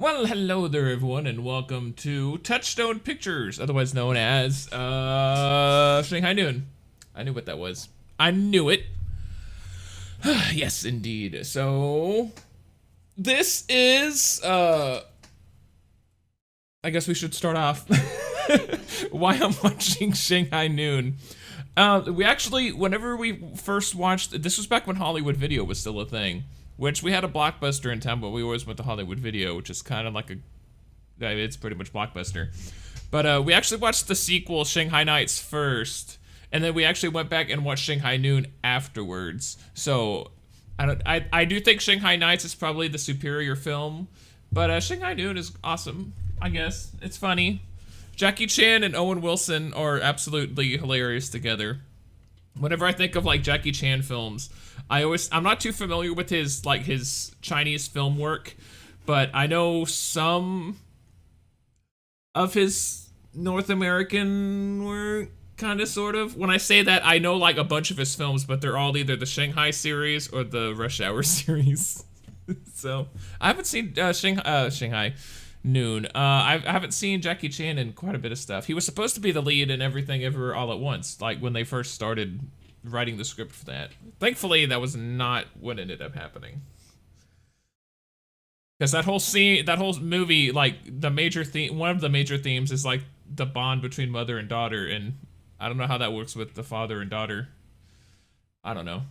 Well, hello there, everyone, and welcome to Touchstone Pictures, otherwise known as Shanghai Noon. I knew what that was. I knew it. Yes, indeed. So this is I guess we should start off why I'm watching Shanghai Noon. We actually, whenever we first watched, this was back when Hollywood Video was still a thing, which we had a Blockbuster in town, but we always went to Hollywood Video, which is kind of like it's pretty much Blockbuster. But we actually watched the sequel, Shanghai Nights, first, and then we actually went back and watched Shanghai Noon afterwards. So I do think Shanghai Nights is probably the superior film, but Shanghai Noon is awesome, I guess. It's funny. Jackie Chan and Owen Wilson are absolutely hilarious together. Whenever I think of like Jackie Chan films, I'm not too familiar with his Chinese film work, but I know some of his North American work, kind of, sort of. When I say that, I know like a bunch of his films, but they're all either the Shanghai series or the Rush Hour series. So I haven't seen Shanghai Noon. I haven't seen Jackie Chan in quite a bit of stuff. He was supposed to be the lead in Everything Ever All at Once, like when they first started writing the script for that. Thankfully, that was not what ended up happening. Because that whole movie, like the major theme, one of the major themes is like the bond between mother and daughter, and I don't know how that works with the father and daughter. I don't know.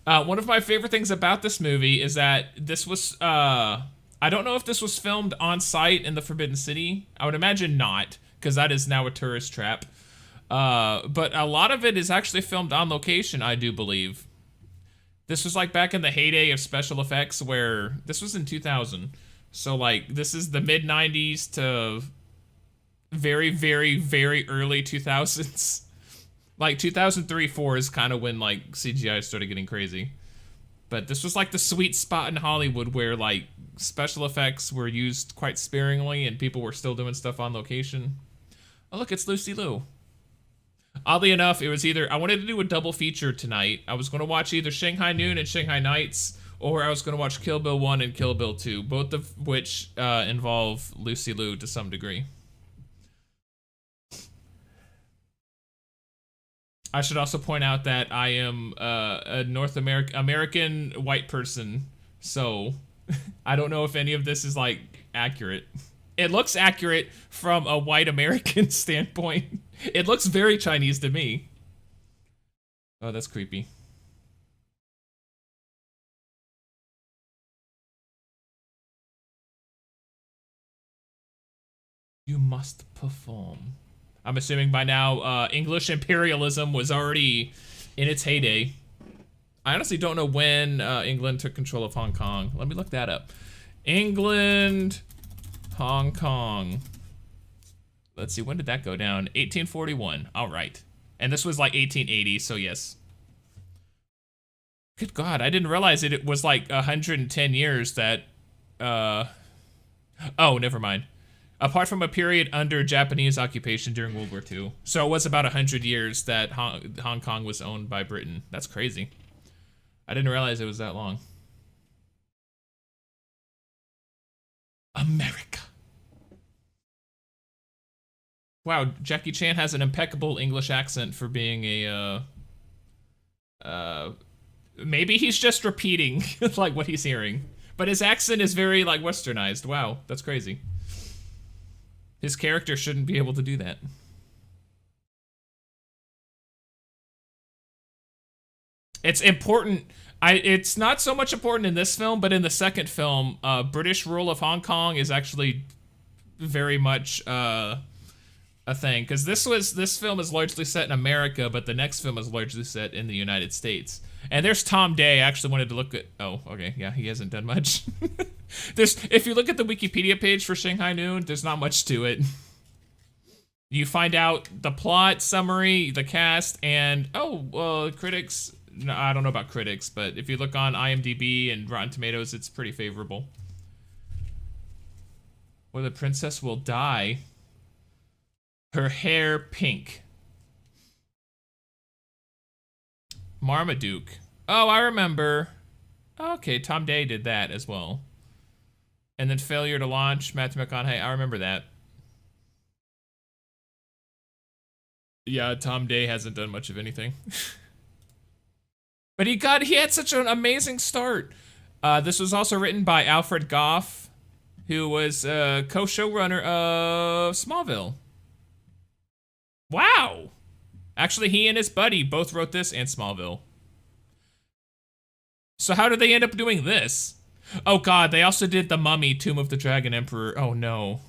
One of my favorite things about this movie is that this was, I don't know if this was filmed on site in the Forbidden City. I would imagine not, because that is now a tourist trap. But a lot of it is actually filmed on location, I do believe. This was like back in the heyday of special effects, where this was in 2000. So like, this is the mid 90s to very, very, very early 2000s. Like 2003-4 is kind of when like CGI started getting crazy. But this was like the sweet spot in Hollywood where like special effects were used quite sparingly and people were still doing stuff on location. Oh look, it's Lucy Liu. Oddly enough, it was either I wanted to do a double feature tonight. I was going to watch either Shanghai Noon and Shanghai Nights, or I was going to watch Kill Bill 1 and Kill Bill 2, both of which involve Lucy Liu to some degree. I should also point out that I am a American white person, so I don't know if any of this is like accurate. It looks accurate from a white American standpoint. It looks very Chinese to me. Oh, that's creepy. You must perform. I'm assuming by now English imperialism was already in its heyday. I honestly don't know when England took control of Hong Kong. Let me look that up. England, Hong Kong. Let's see, when did that go down? 1841. All right. And this was like 1880, so yes. Good God, I didn't realize it was like 110 years that, oh, never mind. Apart from a period under Japanese occupation during World War II. So it was about 100 years that Hong Kong was owned by Britain. That's crazy. I didn't realize it was that long. America. Wow, Jackie Chan has an impeccable English accent for being a, maybe he's just repeating like what he's hearing. But his accent is very like westernized. Wow, that's crazy. His character shouldn't be able to do that. It's important. It's not so much important in this film, but in the second film, British rule of Hong Kong is actually very much a thing. Because this film is largely set in America, but the next film is largely set in the United States. And there's Tom Day. I actually wanted to look at. Oh, okay, yeah, he hasn't done much. If you look at the Wikipedia page for Shanghai Noon, there's not much to it. You find out the plot, summary, the cast, and critics. No, I don't know about critics, but if you look on IMDb and Rotten Tomatoes, it's pretty favorable. Or the princess will dye her hair pink. Marmaduke. Oh, I remember. Okay, Tom Day did that as well. And then failure to launch, Matthew McConaughey. I remember that. Yeah, Tom Day hasn't done much of anything. But he had such an amazing start. This was also written by Alfred Gough, who was co-showrunner of Smallville. Wow. Actually, he and his buddy both wrote this and Smallville. So how did they end up doing this? Oh god, they also did The Mummy, Tomb of the Dragon Emperor. Oh no.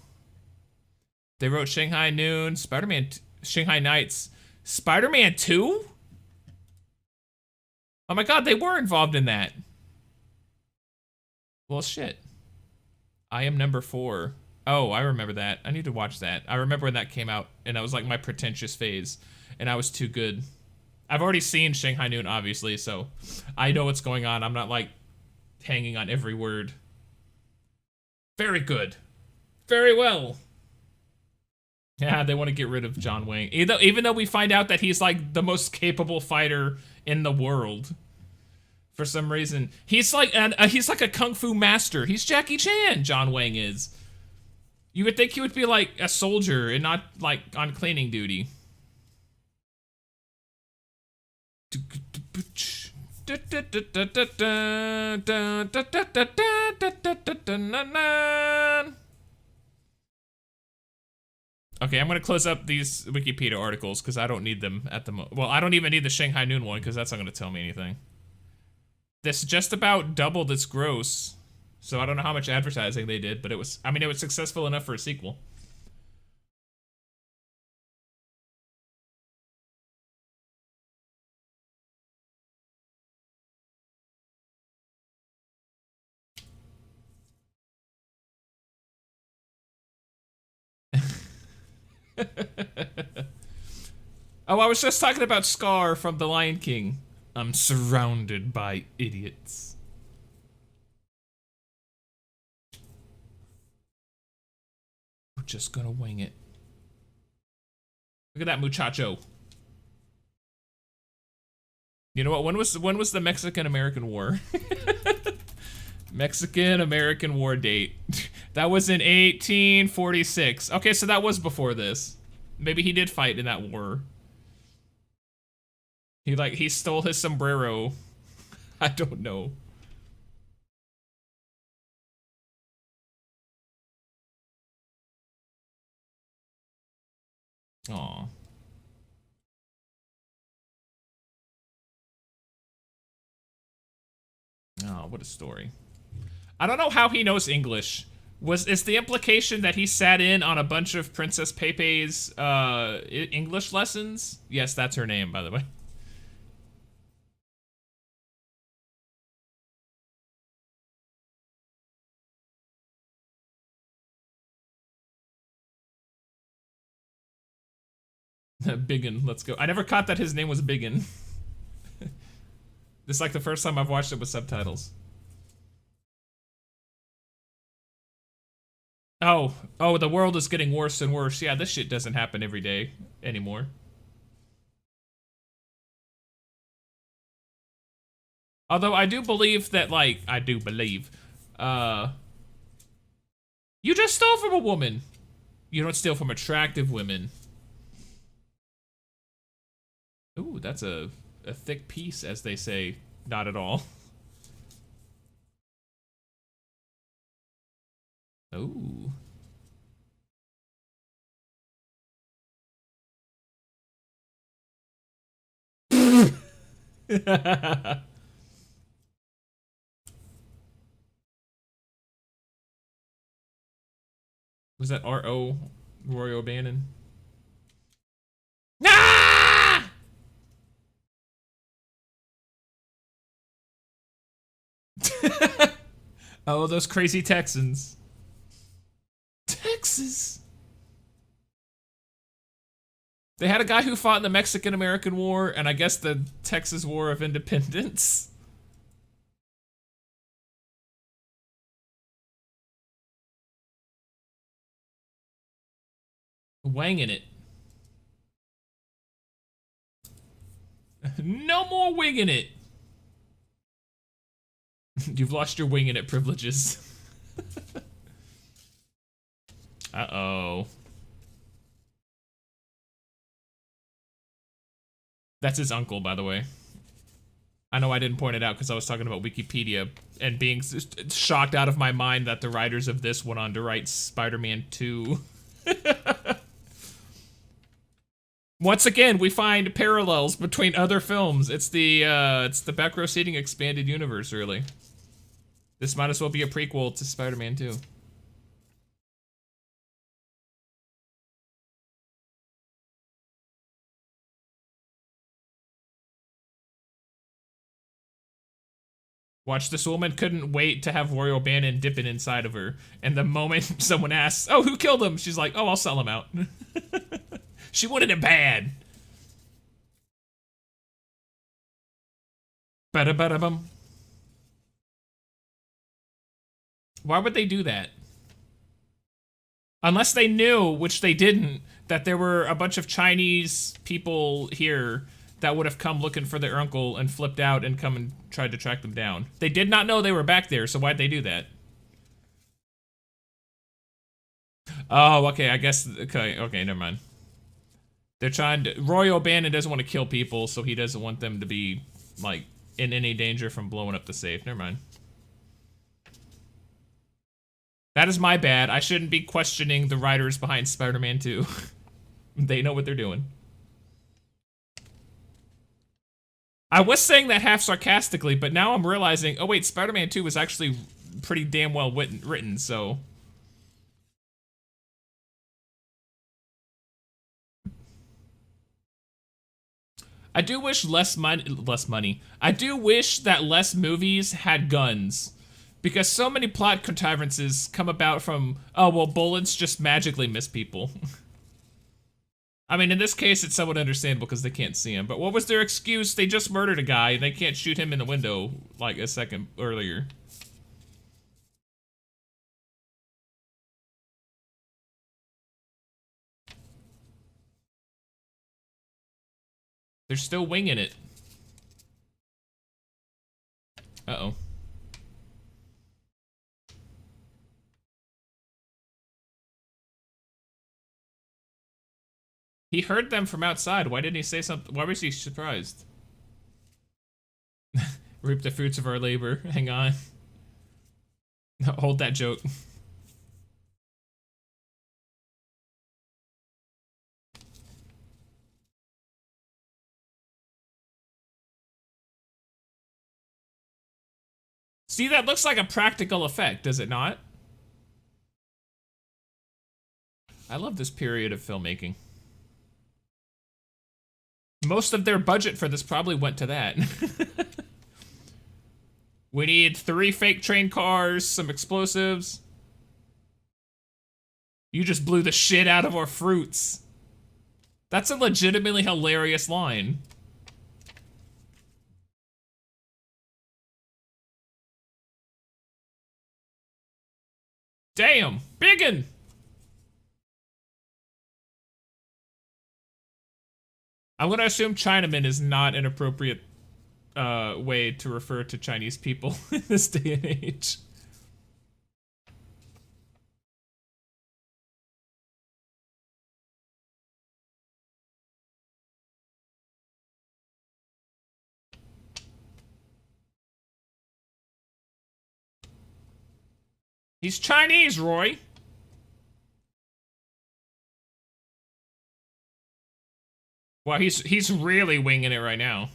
They wrote Shanghai Noon, Spider-Man, Shanghai Nights, Spider-Man 2? Oh my god, they were involved in that. Well, shit. I Am Number 4. Oh, I remember that. I need to watch that. I remember when that came out, and that was like my pretentious phase, and I was too good. I've already seen Shanghai Noon, obviously, so I know what's going on. I'm not like hanging on every word. Very good. Very well. Yeah, they want to get rid of John Wayne. Even though we find out that he's like the most capable fighter in the world. For some reason. He's like a kung fu master. He's Jackie Chan, John Wayne is. You would think he would be like a soldier and not like on cleaning duty. Okay, I'm gonna close up these Wikipedia articles because I don't need them at the moment. Well, I don't even need the Shanghai Noon one because that's not gonna tell me anything. This just about doubled its gross, so I don't know how much advertising they did, but it was, I mean, it was successful enough for a sequel. Oh, I was just talking about Scar from The Lion King. I'm surrounded by idiots. We're just gonna wing it. Look at that muchacho. You know what? When was the Mexican-American War? Mexican-American War date. That was in 1846. Okay, so that was before this. Maybe he did fight in that war. He stole his sombrero. I don't know. Aw. Oh, what a story. I don't know how he knows English. Is the implication that he sat in on a bunch of Princess Pepe's English lessons? Yes, that's her name, by the way. Biggin, let's go. I never caught that his name was Biggin. This is like the first time I've watched it with subtitles. Oh, the world is getting worse and worse. Yeah, this shit doesn't happen every day anymore. Although I do believe that, like, you just stole from a woman. You don't steal from attractive women. Ooh, that's a thick piece, as they say. Not at all. Ooh. Was that R.O. Roy O'Bannon? Ah! Oh, those crazy Texans. Texas. They had a guy who fought in the Mexican-American War and I guess the Texas War of Independence. Wanging it. No more winging it. You've lost your winging it privileges. Uh-oh. That's his uncle, by the way. I know I didn't point it out because I was talking about Wikipedia and being shocked out of my mind that the writers of this went on to write Spider-Man 2. Once again, we find parallels between other films. It's the back row seating expanded universe, really. This might as well be a prequel to Spider-Man 2. Watch, this woman couldn't wait to have Royal Bannon dipping inside of her. And the moment someone asks, oh, who killed him? She's like, oh, I'll sell him out. She wanted it bad. Ba-da-ba-da-bum. Why would they do that? Unless they knew, which they didn't, that there were a bunch of Chinese people here that would have come looking for their uncle and flipped out and come and tried to track them down. They did not know they were back there, so why'd they do that? Oh, okay, I guess, okay, never mind. They're trying to, Roy O'Bannon doesn't want to kill people, so he doesn't want them to be, like, in any danger from blowing up the safe. Never mind. That is my bad. I shouldn't be questioning the writers behind Spider-Man 2. They know what they're doing. I was saying that half sarcastically, but now I'm realizing, oh wait, Spider-Man 2 was actually pretty damn well written, so... I do wish less money. I do wish that less movies had guns. Because so many plot contrivances come about from, oh, well, bullets just magically miss people. I mean, in this case, it's somewhat understandable because they can't see him. But what was their excuse? They just murdered a guy and they can't shoot him in the window like a second earlier. They're still winging it. Uh-oh. He heard them from outside. Why didn't he say something? Why was he surprised? Reap the fruits of our labor. Hang on. Hold that joke. See, that looks like a practical effect, does it not? I love this period of filmmaking. Most of their budget for this probably went to that. We need 3 fake train cars, some explosives. You just blew the shit out of our fruits. That's a legitimately hilarious line. Damn, biggin'! I'm gonna assume Chinaman is not an appropriate way to refer to Chinese people in this day and age. He's Chinese, Roy. Wow, he's really winging it right now.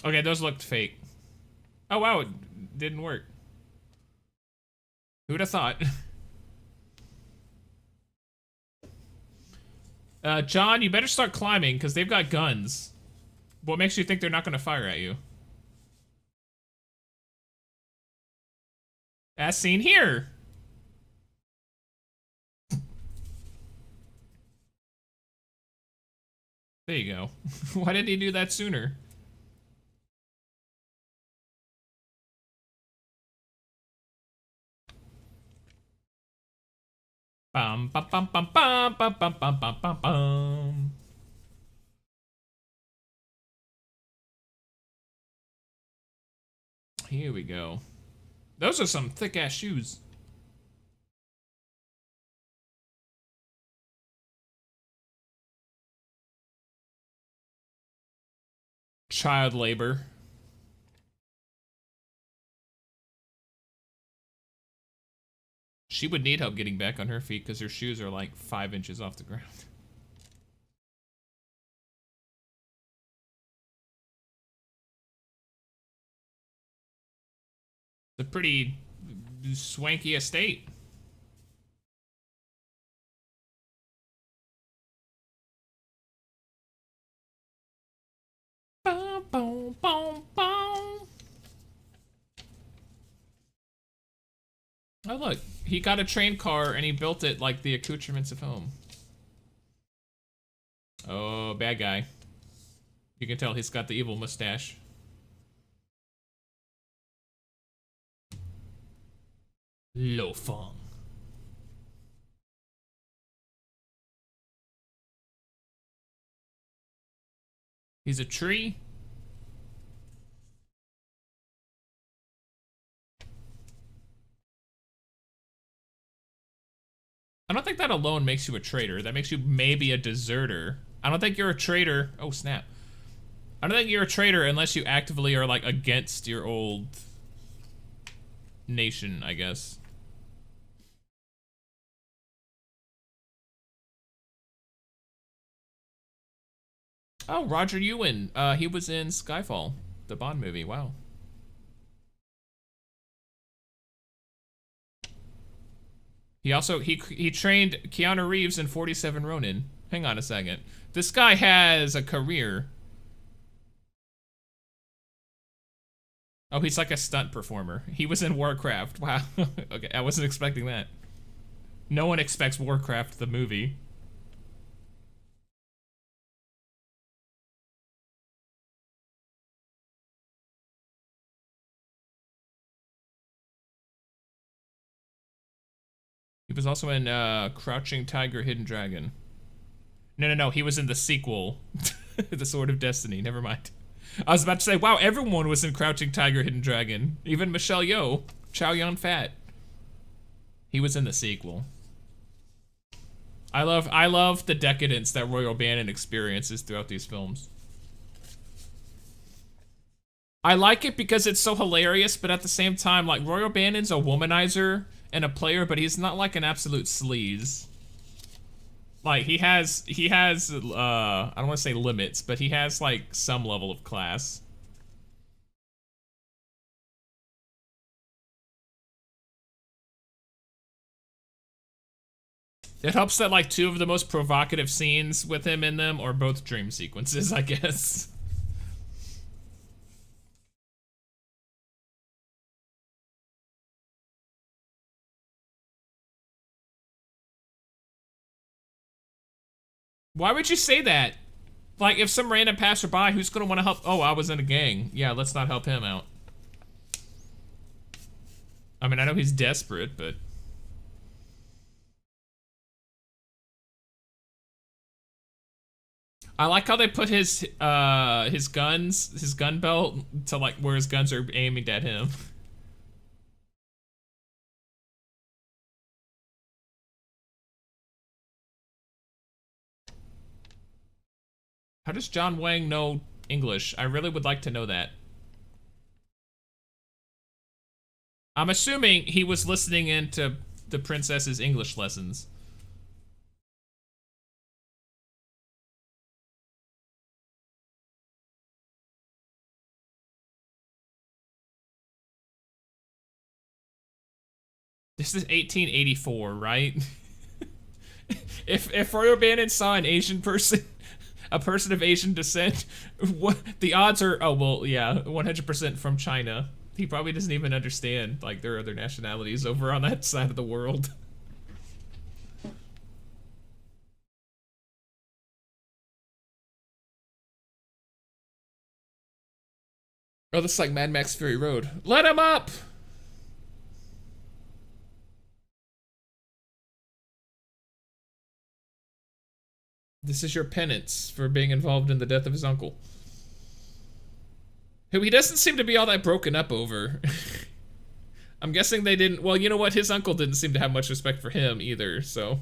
Okay, those looked fake. Oh wow, it didn't work. Who'd have thought? John, you better start climbing, because they've got guns. What makes you think they're not going to fire at you? As seen here. There you go. Why didn't he do that sooner? Bum bum bum bum bum bum bum bum bum bum bum. Here we go. Those are some thick ass shoes. Child labor. She would need help getting back on her feet because her shoes are like 5 inches off the ground. It's a pretty swanky estate. Boom, boom, boom, boom. Oh look, he got a train car and he built it like the accoutrements of home. Oh, bad guy. You can tell he's got the evil mustache. Lo Fong. He's a tree. I don't think that alone makes you a traitor. That makes you maybe a deserter. I don't think you're a traitor. Oh, snap. I don't think you're a traitor unless you actively are, like, against your old nation, I guess. Oh, Roger Ewan. He was in Skyfall, the Bond movie. Wow. He also, he trained Keanu Reeves in 47 Ronin. Hang on a second. This guy has a career. Oh, he's like a stunt performer. He was in Warcraft. Wow. Okay, I wasn't expecting that. No one expects Warcraft, the movie. He was also in Crouching Tiger, Hidden Dragon. No. He was in the sequel, The Sword of Destiny. Never mind. I was about to say, wow, everyone was in Crouching Tiger, Hidden Dragon. Even Michelle Yeoh, Chow Yun-Fat. He was in the sequel. I love the decadence that Royal Bannon experiences throughout these films. I like it because it's so hilarious, but at the same time, like, Royal Bannon's a womanizer and a player, but he's not like an absolute sleaze. Like, he has, I don't want to say limits, but he has, like, some level of class. It helps that, like, two of the most provocative scenes with him in them are both dream sequences, I guess. Why would you say that? Like, if some random passerby who's gonna want to help, oh, I was in a gang. Yeah, let's not help him out. I mean, I know he's desperate, but... I like how they put his gun belt to, like, where his guns are aiming at him. How does John Wang know English? I really would like to know that. I'm assuming he was listening into the princess's English lessons. This is 1884, right? If Royal Bannon saw an Asian person, a person of Asian descent, what the odds are? Oh well, yeah, 100% from China. He probably doesn't even understand, like, there are other nationalities over on that side of the world. Oh, this is like Mad Max Fury Road. Let him up! This is your penance for being involved in the death of his uncle, who he doesn't seem to be all that broken up over. I'm guessing they didn't, well, you know what? His uncle didn't seem to have much respect for him either, so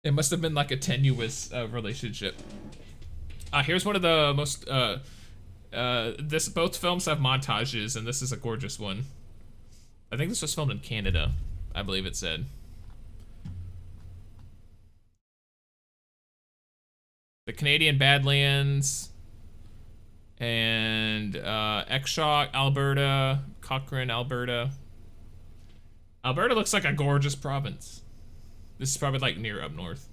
it must have been like a tenuous relationship. Here's one of the most, both films have montages, and this is a gorgeous one. I think this was filmed in Canada, I believe it said. The Canadian Badlands, and Exshaw, Alberta, Cochrane, Alberta. Alberta looks like a gorgeous province. This is probably like near up north.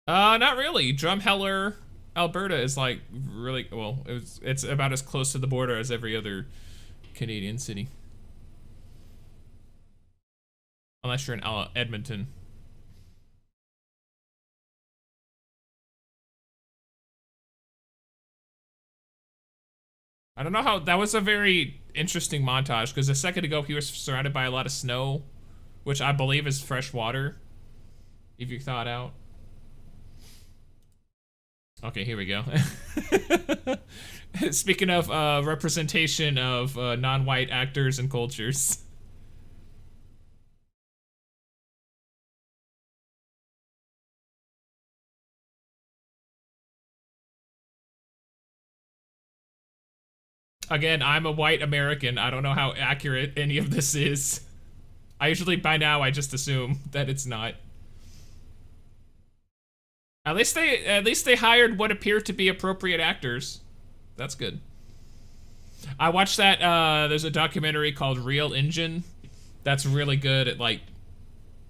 Not really. Drumheller, Alberta is like really, well, it's about as close to the border as every other Canadian city. Unless you're in Edmonton. I don't know how, that was a very interesting montage, because a second ago he was surrounded by a lot of snow, which I believe is fresh water, if you thought out. Okay, here we go. Speaking of representation of non-white actors and cultures. Again, I'm a white American. I don't know how accurate any of this is. I usually, by now, I just assume that it's not. At least they hired what appeared to be appropriate actors. That's good. I watched that, there's a documentary called Real Engine that's really good at, like,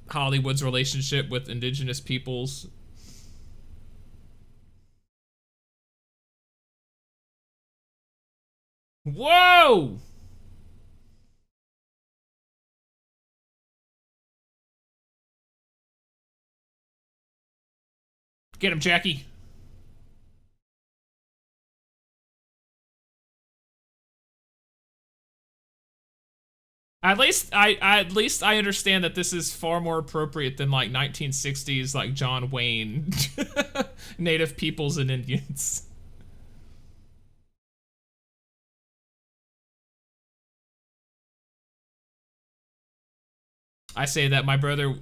Hollywood's relationship with indigenous peoples. Whoa! Get him, Jackie. At least I understand that this is far more appropriate than like 1960s like John Wayne Native peoples and Indians. I say that my brother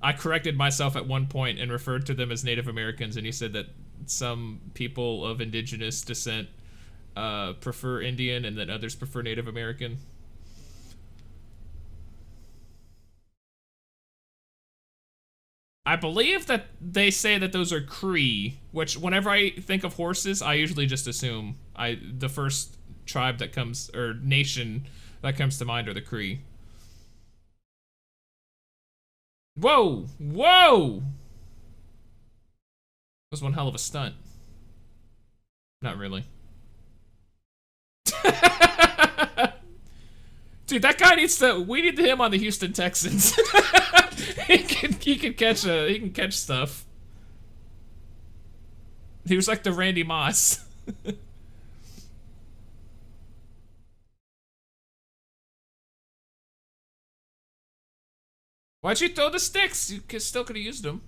I corrected myself at one point and referred to them as Native Americans, and he said that some people of indigenous descent prefer Indian and that others prefer Native American. I believe that they say that those are Cree, which whenever I think of horses, I usually just assume the first tribe that comes, or nation that comes to mind are the Cree. Whoa! Whoa! That was one hell of a stunt. Not really. Dude, that guy needs to, we need him on the Houston Texans. he can catch stuff. He was like the Randy Moss. Why'd you throw the sticks? You still could have used them.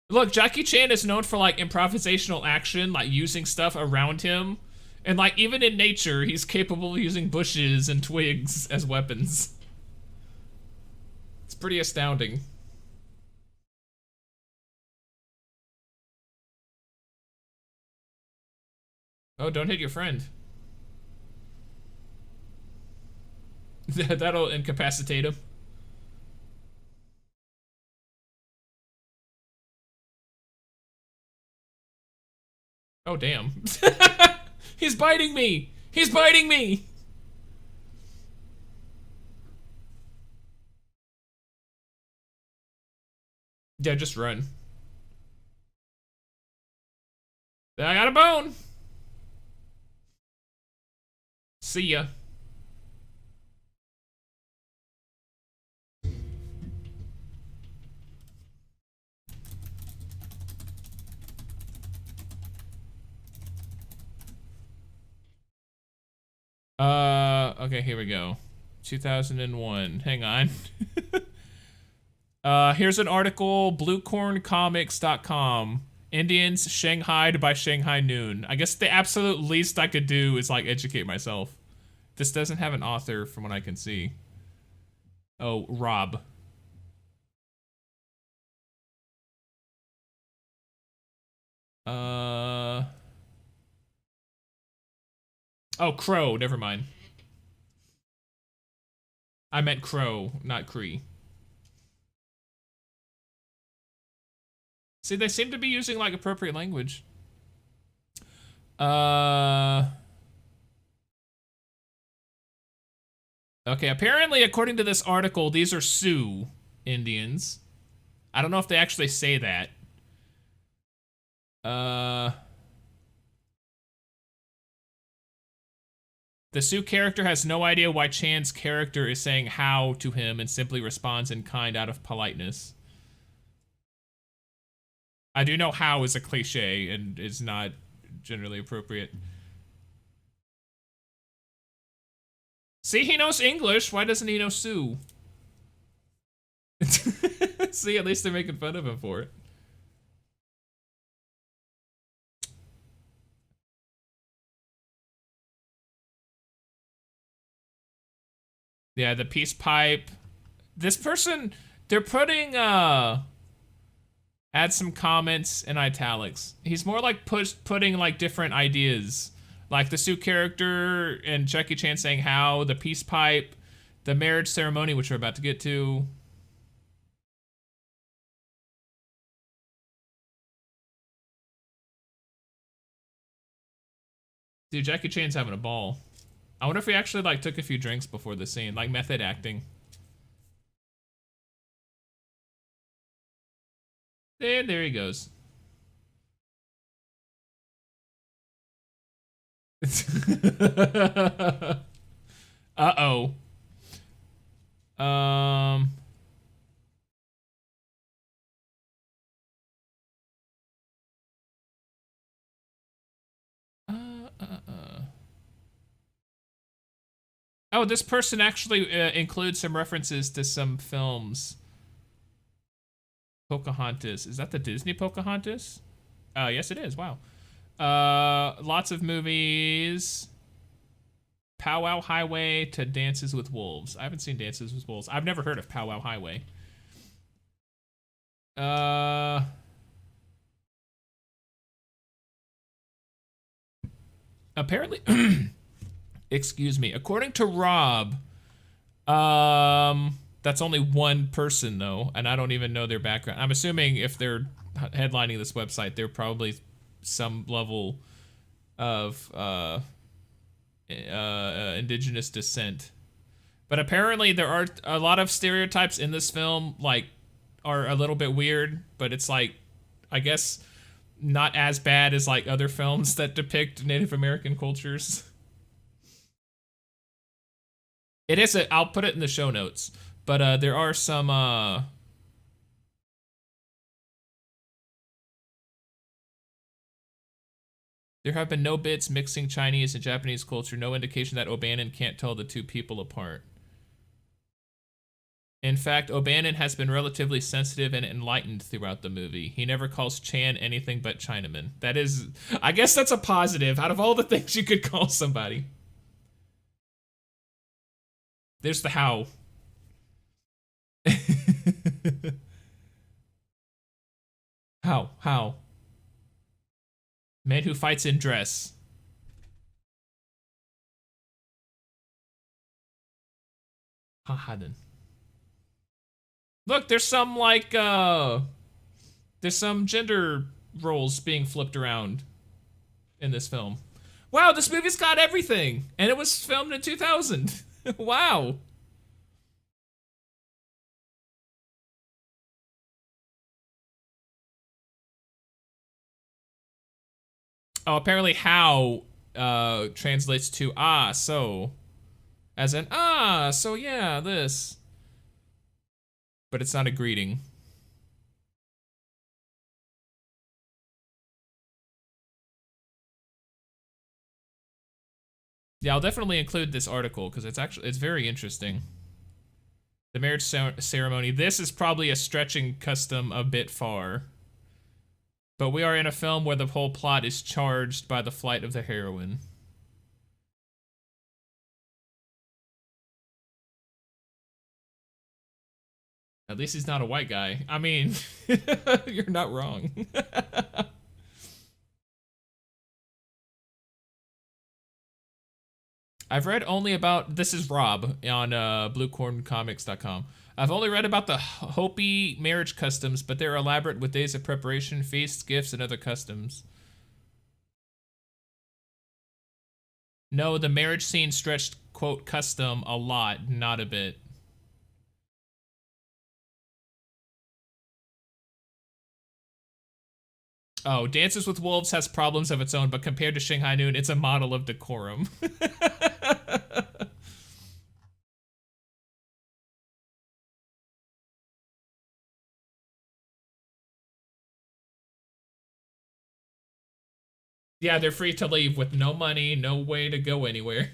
Look, Jackie Chan is known for like improvisational action, like using stuff around him. And like even in nature, he's capable of using bushes and twigs as weapons. It's pretty astounding. Oh, don't hit your friend. That'll incapacitate him. Oh, damn. He's biting me! He's biting me! Yeah, just run. I got a bone! See ya. Okay, here we go. 2001. Hang on. Here's an article, bluecorncomics.com. Indians Shanghaied by Shanghai noon. I guess the absolute least I could do is like educate myself. This doesn't have an author from what I can see. Oh, Rob. Oh, Crow, never mind. I meant Crow, not Cree. See, they seem to be using like appropriate language. Okay, apparently according to this article, these are Sioux Indians. I don't know if they actually say that. The Sioux character has no idea why Chan's character is saying how to him and simply responds in kind out of politeness. I do know how is a cliche and is not generally appropriate. See, he knows English. Why doesn't he know Sioux? See, at least they're making fun of him for it. Yeah, the peace pipe. This person, they're putting, add some comments in italics. He's more like putting like different ideas. Like the Sioux character and Jackie Chan saying how, the peace pipe, the marriage ceremony, which we're about to get to. Dude, Jackie Chan's having a ball. I wonder if he actually like took a few drinks before the scene, like method acting. And there he goes. Uh-oh. Oh, this person actually includes some references to some films. Pocahontas. Is that the Disney Pocahontas? Yes it is. Wow. Lots of movies. Powwow Highway to Dances with Wolves. I haven't seen Dances with Wolves. I've never heard of Powwow Highway. Apparently, excuse me. According to Rob, that's only one person though, and I don't even know their background. I'm assuming if they're headlining this website, they're probably some level of indigenous descent. But apparently there are a lot of stereotypes in this film, like, are a little bit weird, but it's like, I guess, not as bad as like other films that depict Native American cultures. It is I'll put it in the show notes, but there are some there have been no bits mixing Chinese and Japanese culture, no indication that O'Bannon can't tell the two people apart. In fact, O'Bannon has been relatively sensitive and enlightened throughout the movie. He never calls Chan anything but Chinaman. That is, I guess that's a positive out of all the things you could call somebody. There's the how. How? Man who fights in dress. Hahaden. Look, there's some like there's some gender roles being flipped around in this film. Wow, this movie's got everything, and it was filmed in 2000. Wow. Oh, apparently how translates to so. As in, so yeah, this. But it's not a greeting. Yeah, I'll definitely include this article because it's very interesting. The marriage ceremony. This is probably a stretching custom a bit far. But we are in a film where the whole plot is charged by the flight of the heroine. At least he's not a white guy. I mean, you're not wrong. I've read only about, this is Rob on bluecorncomics.com. I've only read about the Hopi marriage customs, but they're elaborate with days of preparation, feasts, gifts, and other customs. No, the marriage scene stretched, quote, custom a lot, not a bit. Oh, Dances with Wolves has problems of its own, but compared to Shanghai Noon, it's a model of decorum. Yeah, they're free to leave with no money, no way to go anywhere.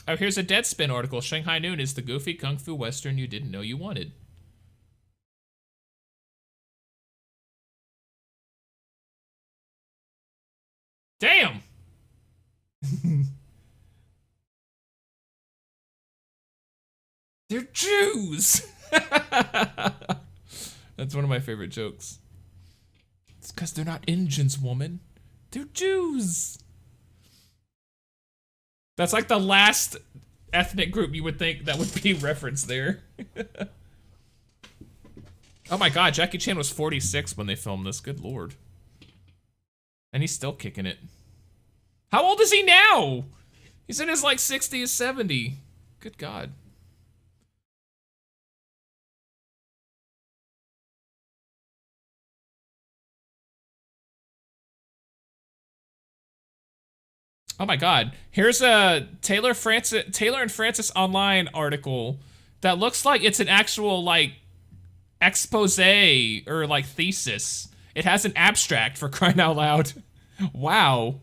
Oh, here's a Deadspin article. Shanghai Noon is the goofy kung fu western you didn't know you wanted. Damn! They're Jews! That's one of my favorite jokes. It's because they're not Indians, woman. They're Jews! That's like the last ethnic group you would think that would be referenced there. Oh my god, Jackie Chan was 46 when they filmed this. Good lord. And he's still kicking it. How old is he now? He's in his like 60s, 70. Good god. Oh my god. Here's a Taylor and Francis Online article that looks like it's an actual like expose or like thesis. It has an abstract, for crying out loud. Wow.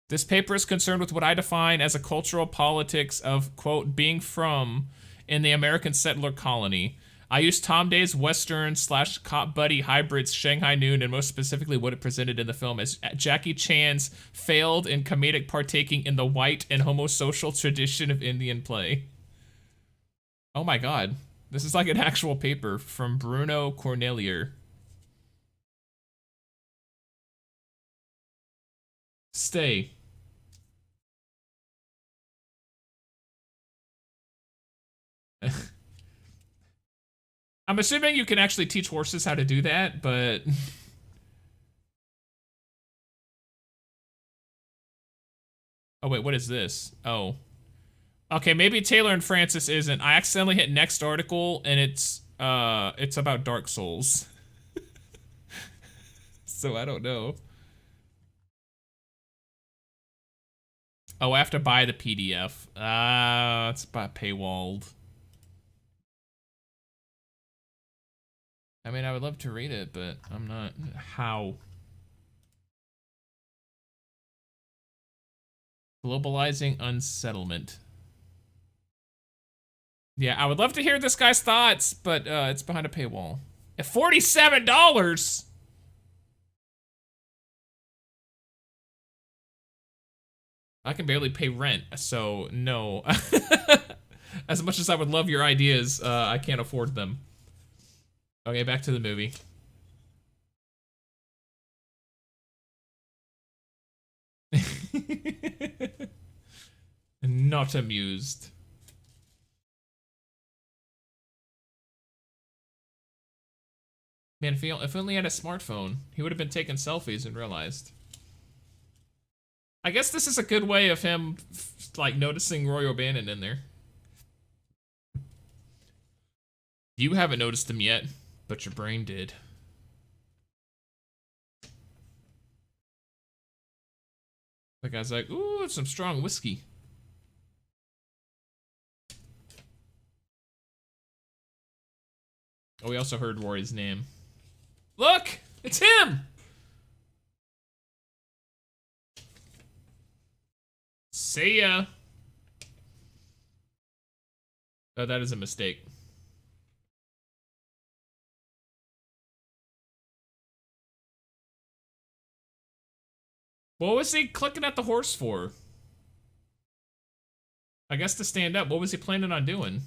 This paper is concerned with what I define as a cultural politics of, quote, being from in the American settler colony. I used Tom Day's Western / cop buddy hybrids Shanghai Noon, and most specifically what it presented in the film as Jackie Chan's failed in comedic partaking in the white and homosocial tradition of Indian play. Oh my god. This is like an actual paper from Bruno Cornelier. Stay. I'm assuming you can actually teach horses how to do that, but... Oh, wait, what is this? Oh. Okay, maybe Taylor and Francis isn't. I accidentally hit next article, and it's about Dark Souls. So I don't know. Oh, I have to buy the PDF. It's about paywalled. I mean, I would love to read it, but I'm not. How? Globalizing unsettlement. Yeah, I would love to hear this guy's thoughts, but it's behind a paywall. At $47! I can barely pay rent, so no. As much as I would love your ideas, I can't afford them. Okay, back to the movie. Not amused. Man, if only he had a smartphone, he would have been taking selfies and realized. I guess this is a good way of him, like, noticing Roy O'Bannon in there. You haven't noticed him yet, but your brain did. The guy's like, ooh, it's some strong whiskey. Oh, we also heard Rory's name. Look! It's him! See ya! Oh, that is a mistake. What was he clicking at the horse for? I guess to stand up. What was he planning on doing?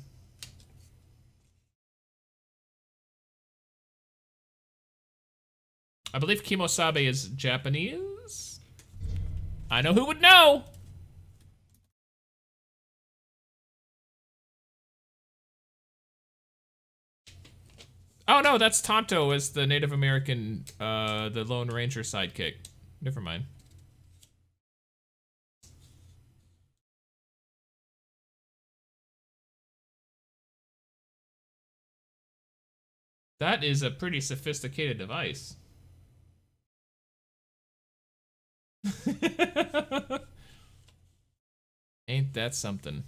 I believe Kimosabe is Japanese. I know who would know. Oh no, that's Tonto as the Native American, the Lone Ranger sidekick. Never mind. That is a pretty sophisticated device. Ain't that something?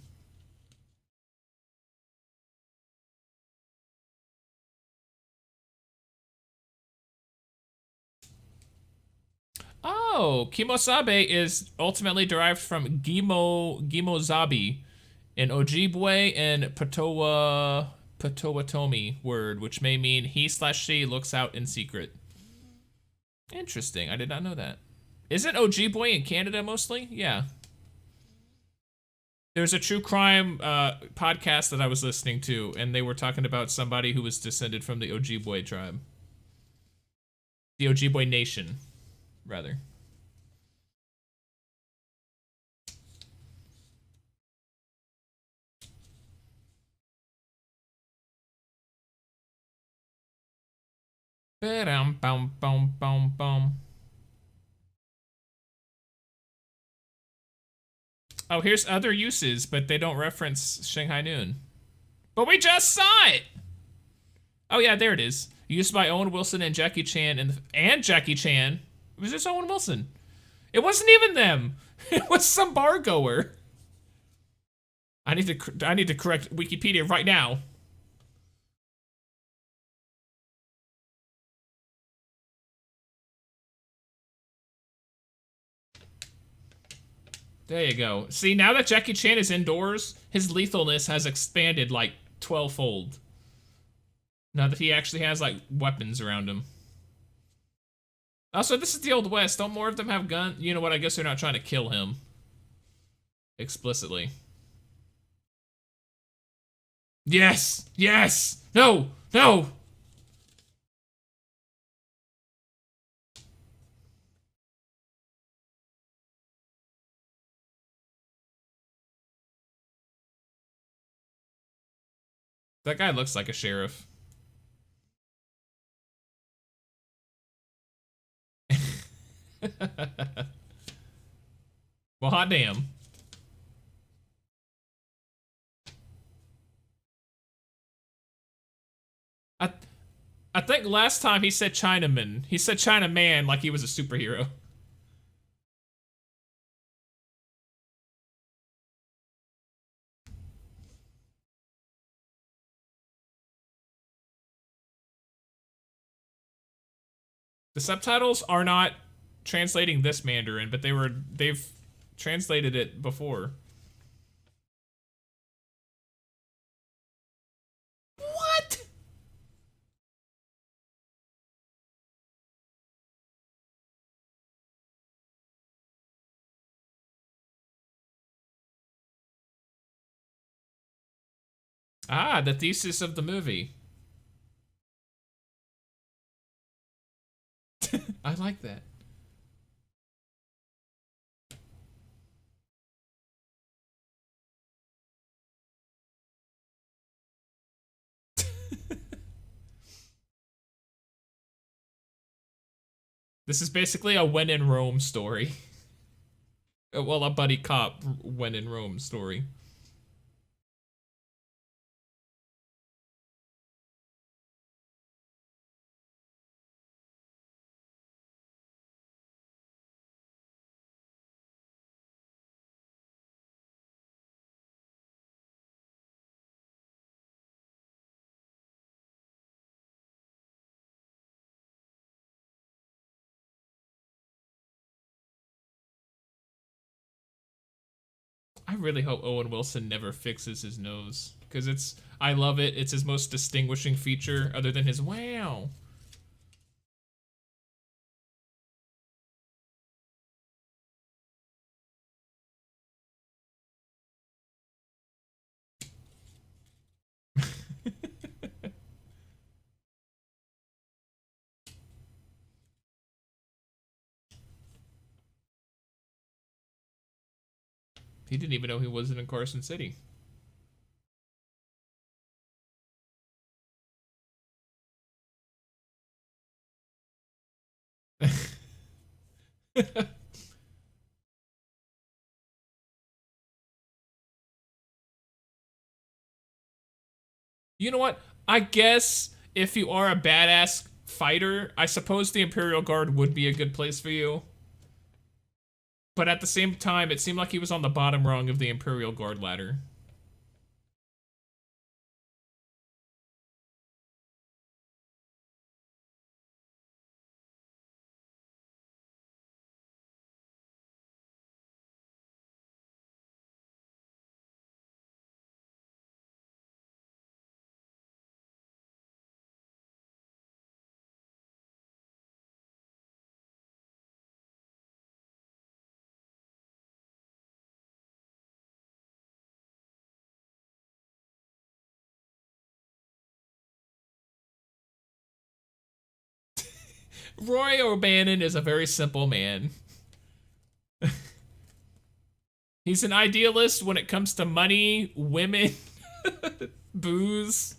Oh, Kimosabe is ultimately derived from Gimozabi, an Ojibwe and Potawatomi word, which may mean he/she looks out in secret. Interesting. I did not know that. Isn't Ojibwe in Canada mostly? Yeah. There's a true crime podcast that I was listening to, and they were talking about somebody who was descended from the Ojibwe tribe. The Ojibwe Nation, rather. Ba-dum-bum-bum-bum-bum. Oh, here's other uses, but they don't reference Shanghai Noon. But we just saw it! Oh yeah, there it is. Used by Owen Wilson and Jackie Chan and Jackie Chan. It was just Owen Wilson. It wasn't even them. It was some bar goer. I need to correct Wikipedia right now. There you go. See, now that Jackie Chan is indoors, his lethalness has expanded like 12-fold. Now that he actually has like weapons around him. Also, this is the Old West. Don't more of them have guns? You know what? I guess they're not trying to kill him. Explicitly. Yes! Yes! No! No! That guy looks like a sheriff. Well, hot damn. I think last time he said Chinaman. He said Chinaman like he was a superhero. The subtitles are not translating this Mandarin, but they've translated it before. What? Ah, the thesis of the movie. I like that. This is basically a when in Rome story. Well, a buddy cop when in Rome story. I really hope Owen Wilson never fixes his nose, because I love it. It's his most distinguishing feature, other than his wow. He didn't even know he wasn't in Carson City. You know what? I guess if you are a badass fighter, I suppose the Imperial Guard would be a good place for you. But at the same time, it seemed like he was on the bottom rung of the Imperial Guard ladder. Roy O'Bannon is a very simple man. He's an idealist when it comes to money, women, booze.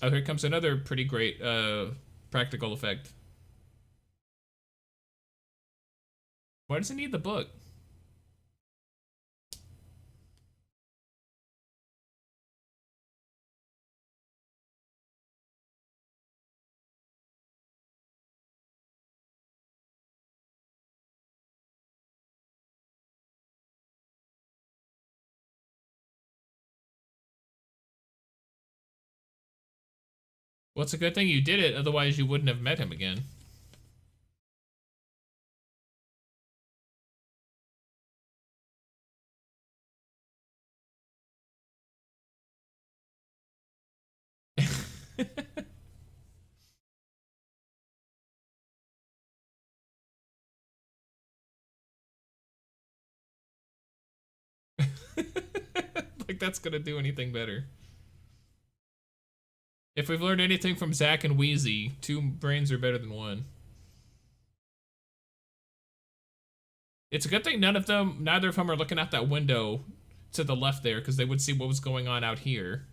Oh, here comes another pretty great practical effect. Why does he need the book? Well, it's a good thing you did it, otherwise you wouldn't have met him again. Like that's gonna do anything better. If we've learned anything from Zack and Wheezy, two brains are better than one. It's a good thing neither of them are looking out that window to the left there, because they would see what was going on out here.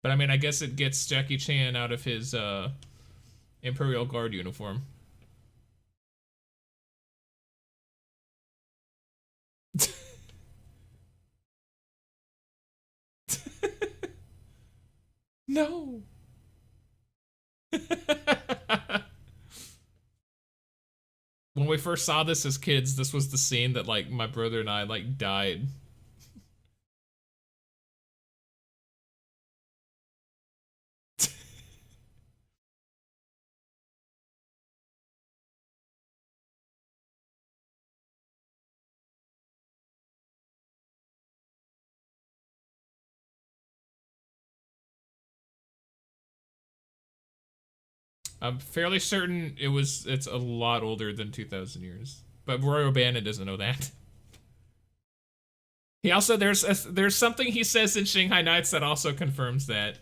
But I mean, I guess it gets Jackie Chan out of his Imperial Guard uniform. No. When we first saw this as kids, this was the scene that like my brother and I like died. I'm fairly certain it's a lot older than 2,000 years. But Roy O'Bannon doesn't know that. He also there's something he says in Shanghai Nights that also confirms that.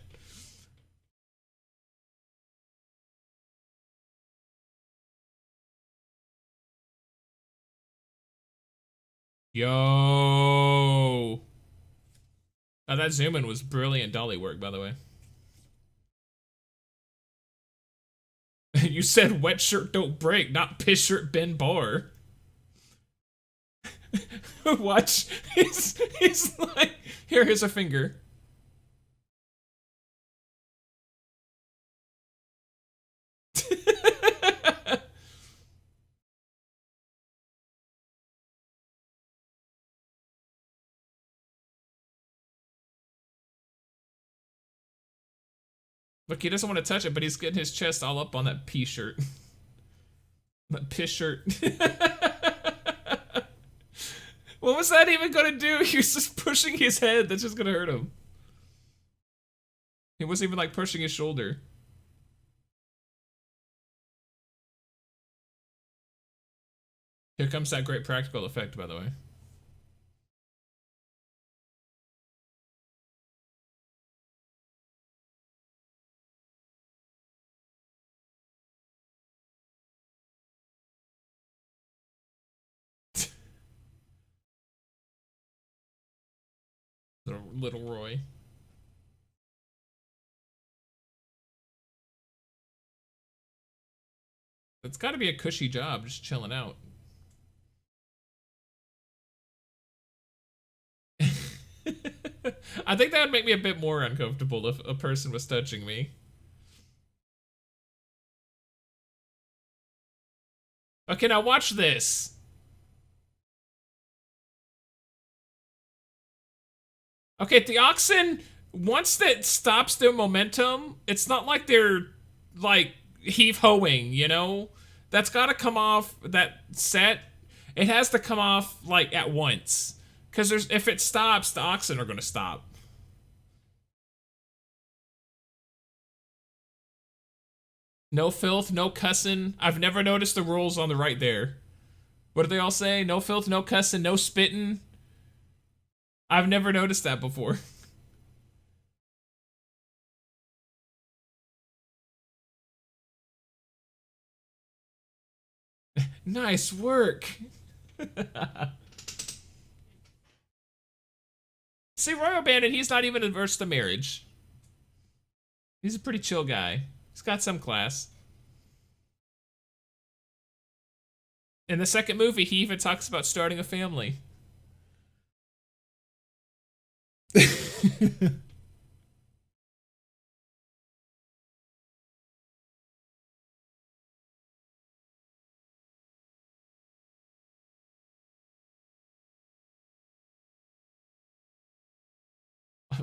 Yo. Oh, that zoom in was brilliant dolly work, by the way. You said wet shirt don't break, not piss shirt bend bar. Watch. He's like, here's a finger. Look, he doesn't want to touch it, but he's getting his chest all up on that pea shirt. Piss shirt. What was that even gonna do? He was just pushing his head. That's just gonna hurt him. He wasn't even like pushing his shoulder. Here comes that great practical effect, by the way. Little Roy. It's gotta be a cushy job, just chilling out. I think that would make me a bit more uncomfortable if a person was touching me. Okay, now watch this. Okay, the oxen, once that stops their momentum, it's not like they're, like, heave-hoing, you know? That's gotta come off, that set, it has to come off, like, at once. Because if it stops, the oxen are gonna stop. No filth, no cussing. I've never noticed the rules on the right there. What do they all say? No filth, no cussing, no spitting. I've never noticed that before. Nice work. See, Roy O'Bannon, he's not even averse to marriage. He's a pretty chill guy. He's got some class. In the second movie, he even talks about starting a family.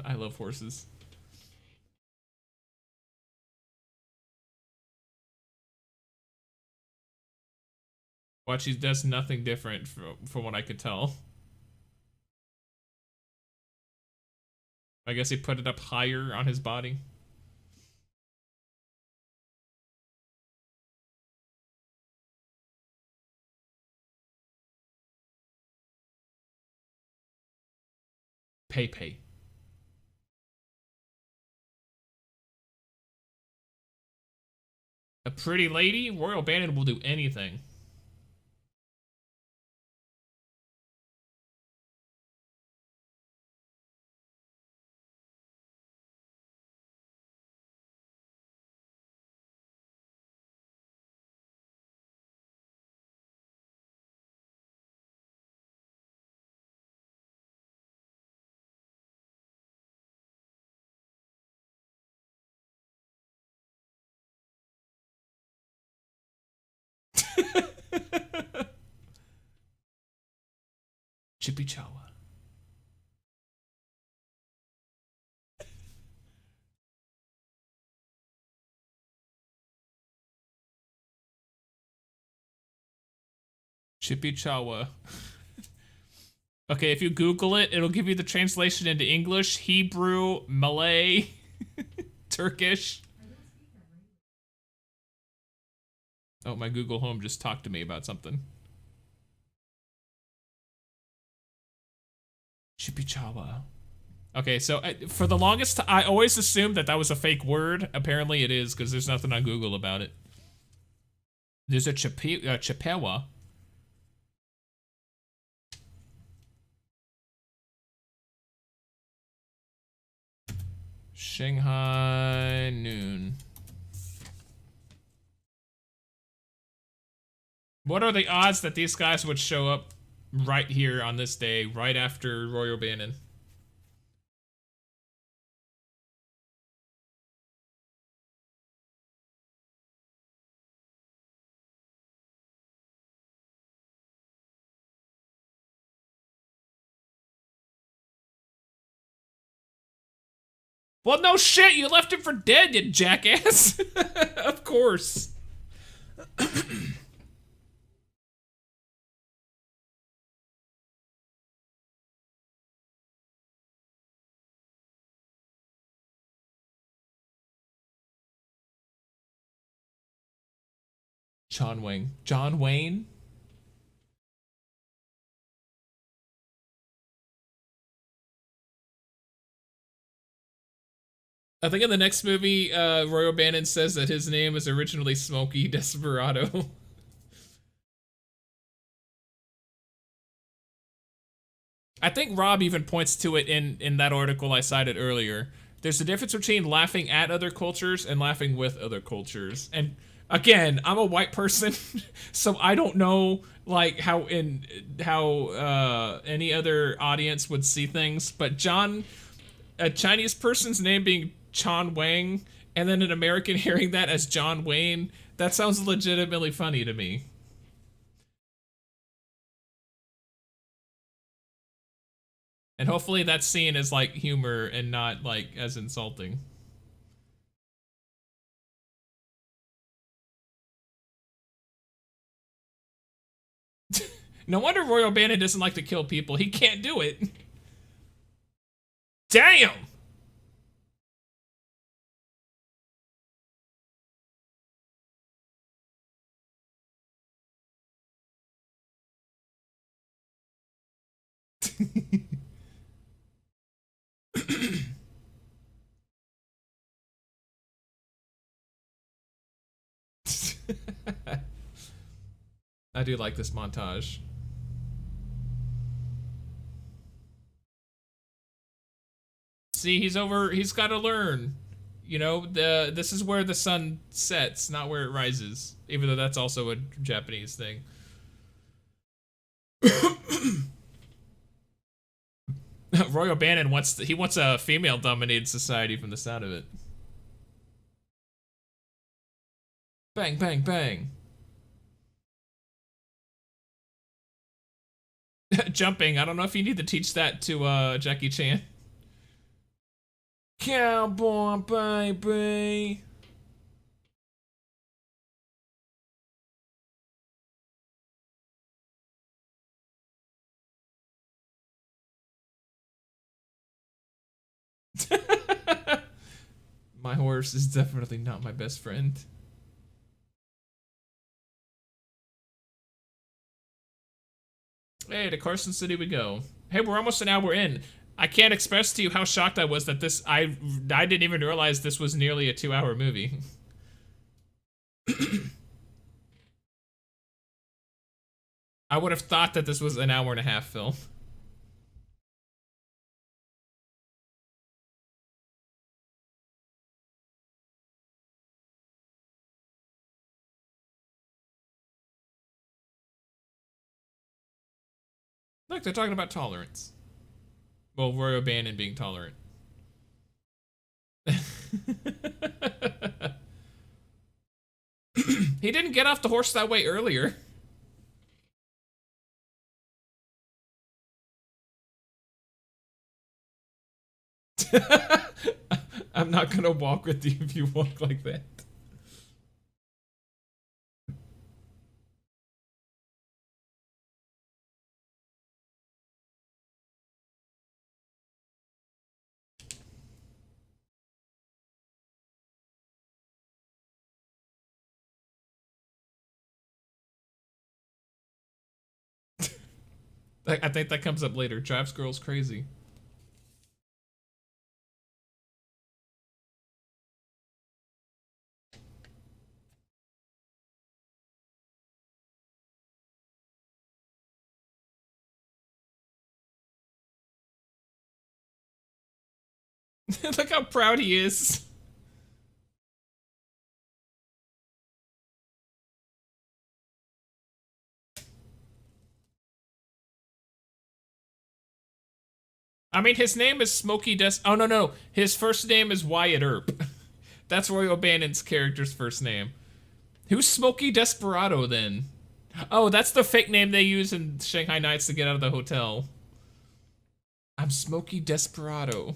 I love horses. Watch, he does nothing different from what I could tell. I guess he put it up higher on his body. Pay. A pretty lady? Roy O'Bannon will do anything. Chippy Chawa. Chippy Chawa. Okay, if you Google it, it'll give you the translation into English, Hebrew, Malay, Turkish. Oh, my Google Home just talked to me about something. Chippy Chawa. Okay, so for the longest time, I always assumed that was a fake word. Apparently it is, because there's nothing on Google about it. There's a Chippewa. Shanghai noon. What are the odds that these guys would show up right here on this day, right after Roy O'Bannon? Well, no shit, you left him for dead, you jackass. Of course. John Wayne? I think in the next movie, Roy O'Bannon says that his name is originally Smokey Desperado. I think Rob even points to it in that article I cited earlier. There's a difference between laughing at other cultures and laughing with other cultures. And again, I'm a white person, so I don't know like how any other audience would see things. But a Chinese person's name being Chan Wang, and then an American hearing that as John Wayne, that sounds legitimately funny to me. And hopefully that's seen as like humor and not like as insulting. No wonder Roy O'Bannon doesn't like to kill people. He can't do it. Damn! I do like this montage. See, he's got to learn. You know, this is where the sun sets, not where it rises. Even though that's also a Japanese thing. Roy O'Bannon wants a female-dominated society from the sound of it. Bang, bang, bang. Jumping, I don't know if you need to teach that to Jackie Chan. Cowboy baby. My horse is definitely not my best friend. Hey, to Carson City we go. Hey, we're almost an hour in. I can't express to you how shocked I was that I didn't even realize this was nearly a 2-hour movie. I would have thought that this was an hour and a half film. Look, they're talking about tolerance. Well, Roy O'Bannon being tolerant. He didn't get off the horse that way earlier. I'm not gonna walk with you if you walk like that. I think that comes up later. Drives girls crazy. Look how proud he is. I mean, his name is Smokey Oh, no. His first name is Wyatt Earp. That's Roy O'Bannon's character's first name. Who's Smokey Desperado, then? Oh, that's the fake name they use in Shanghai Nights to get out of the hotel. I'm Smokey Desperado.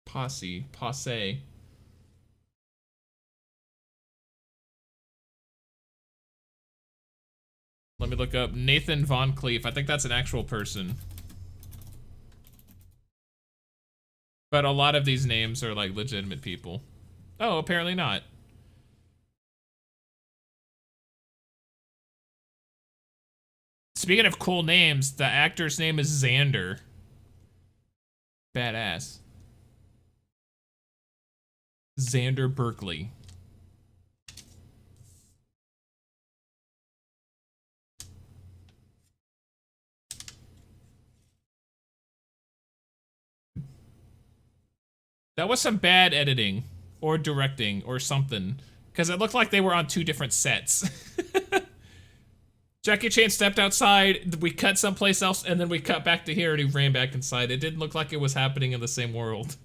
Posse. Let me look up Nathan Von Cleef. I think that's an actual person. But a lot of these names are like legitimate people. Oh, apparently not. Speaking of cool names, the actor's name is Xander. Badass. Xander Berkeley. That was some bad editing or directing or something, because it looked like they were on two different sets. Jackie Chan stepped outside, we cut someplace else, and then we cut back to here and he ran back inside. It didn't look like it was happening in the same world.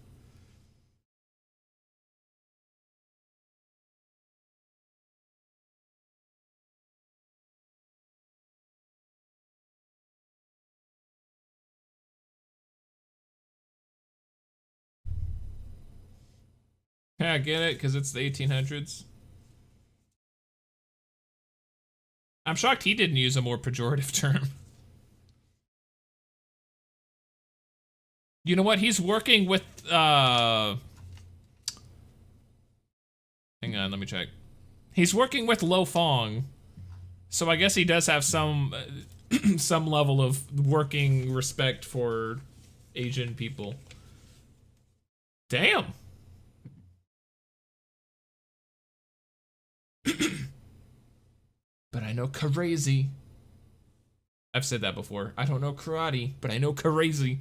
Yeah, I get it, because it's the 1800s. I'm shocked he didn't use a more pejorative term. You know what? He's working with, hang on, let me check. He's working with Lo Fong, so I guess he does have some, some level of working respect for Asian people. Damn. But I know crazy. I've said that before. I don't know karate, but I know crazy.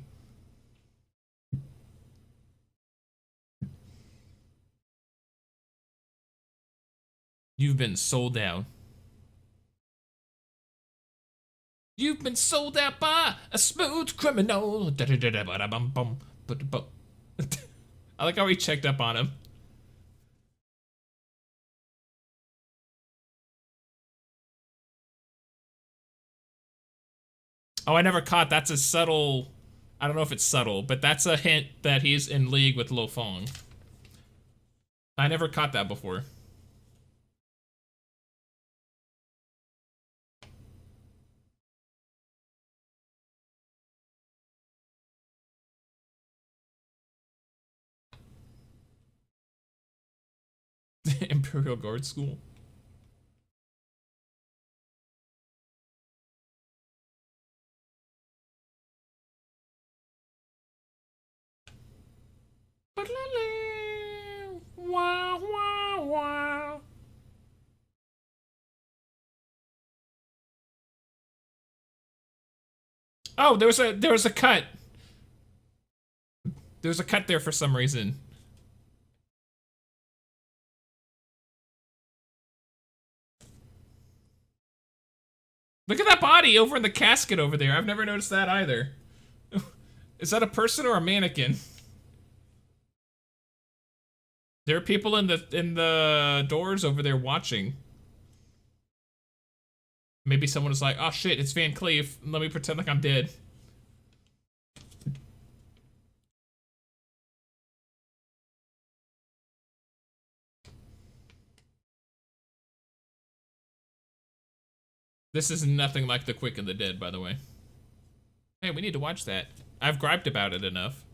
You've been sold out. You've been sold out by a smooth criminal. I like how he checked up on him. Oh, I never caught. That's a subtle... I don't know if it's subtle, but that's a hint that he's in league with Lo Fong. I never caught that before. Imperial Guard School. Wow, wow, wow. Oh, there was a cut. There was a cut there for some reason. Look at that body over in the casket over there. I've never noticed that either. Is that a person or a mannequin? There are people in the doors over there watching. Maybe someone is like, oh shit, it's Van Cleef. Let me pretend like I'm dead. This is nothing like The Quick and the Dead, by the way. Hey, we need to watch that. I've griped about it enough.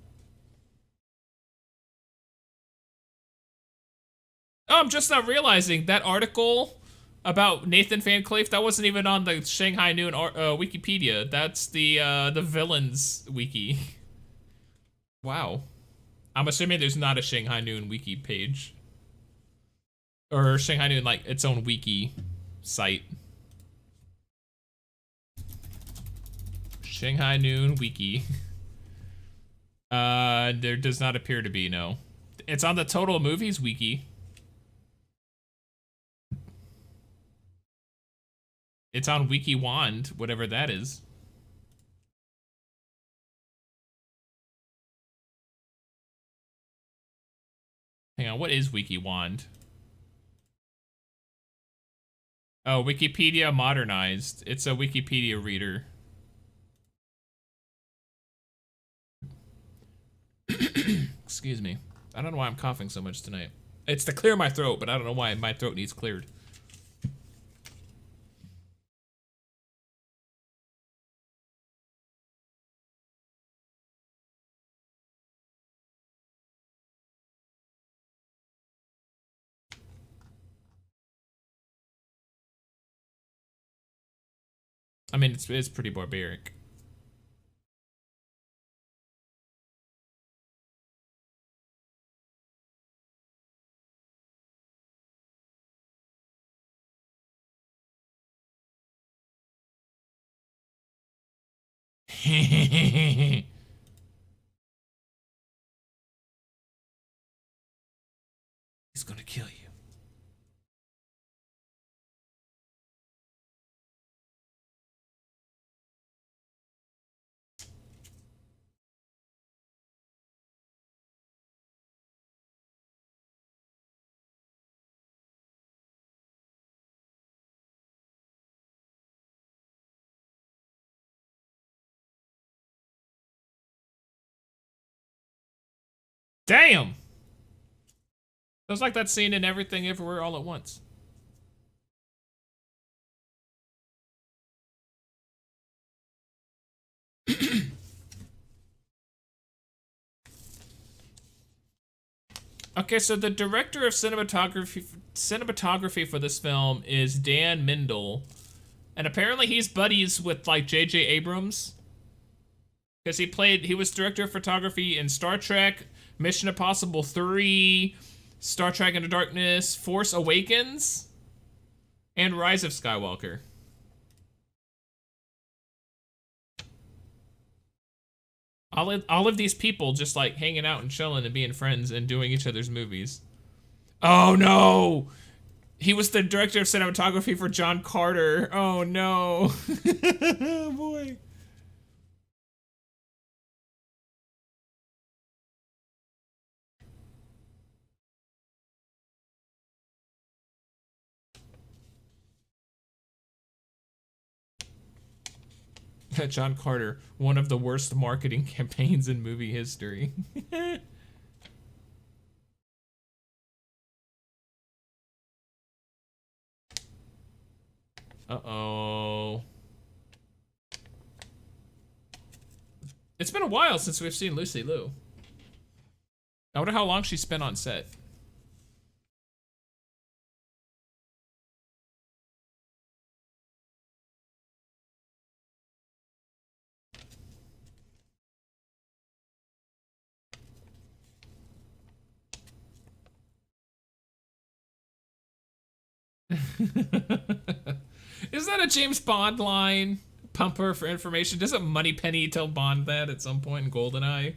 Oh, I'm just not realizing that article about Nathan Van Cleef, that wasn't even on the Shanghai Noon Wikipedia. That's the villains wiki. Wow. I'm assuming there's not a Shanghai Noon wiki page. Or Shanghai Noon, like, its own wiki site. Shanghai Noon wiki. There does not appear to be, no. It's on the Total Movies wiki. It's on Wiki Wand, whatever that is. Hang on, what is Wiki Wand? Oh, Wikipedia modernized. It's a Wikipedia reader. Excuse me. I don't know why I'm coughing so much tonight. It's to clear my throat, but I don't know why my throat needs cleared. I mean, it's pretty barbaric. He's gonna kill you. Damn! It was like that scene in Everything Everywhere All at Once. Okay, so the director of cinematography for this film is Dan Mindel, and apparently he's buddies with like J.J. Abrams, because he was director of photography in Star Trek, Mission Impossible 3, Star Trek Into Darkness, Force Awakens, and Rise of Skywalker. All of these people just like hanging out and chilling and being friends and doing each other's movies. Oh no! He was the director of cinematography for John Carter. Oh no. Oh boy. John Carter, one of the worst marketing campaigns in movie history. Uh-oh. It's been a while since we've seen Lucy Liu. I wonder how long she spent on set. Is that a James Bond line? Pump her for information. Doesn't Moneypenny tell Bond that at some point in GoldenEye?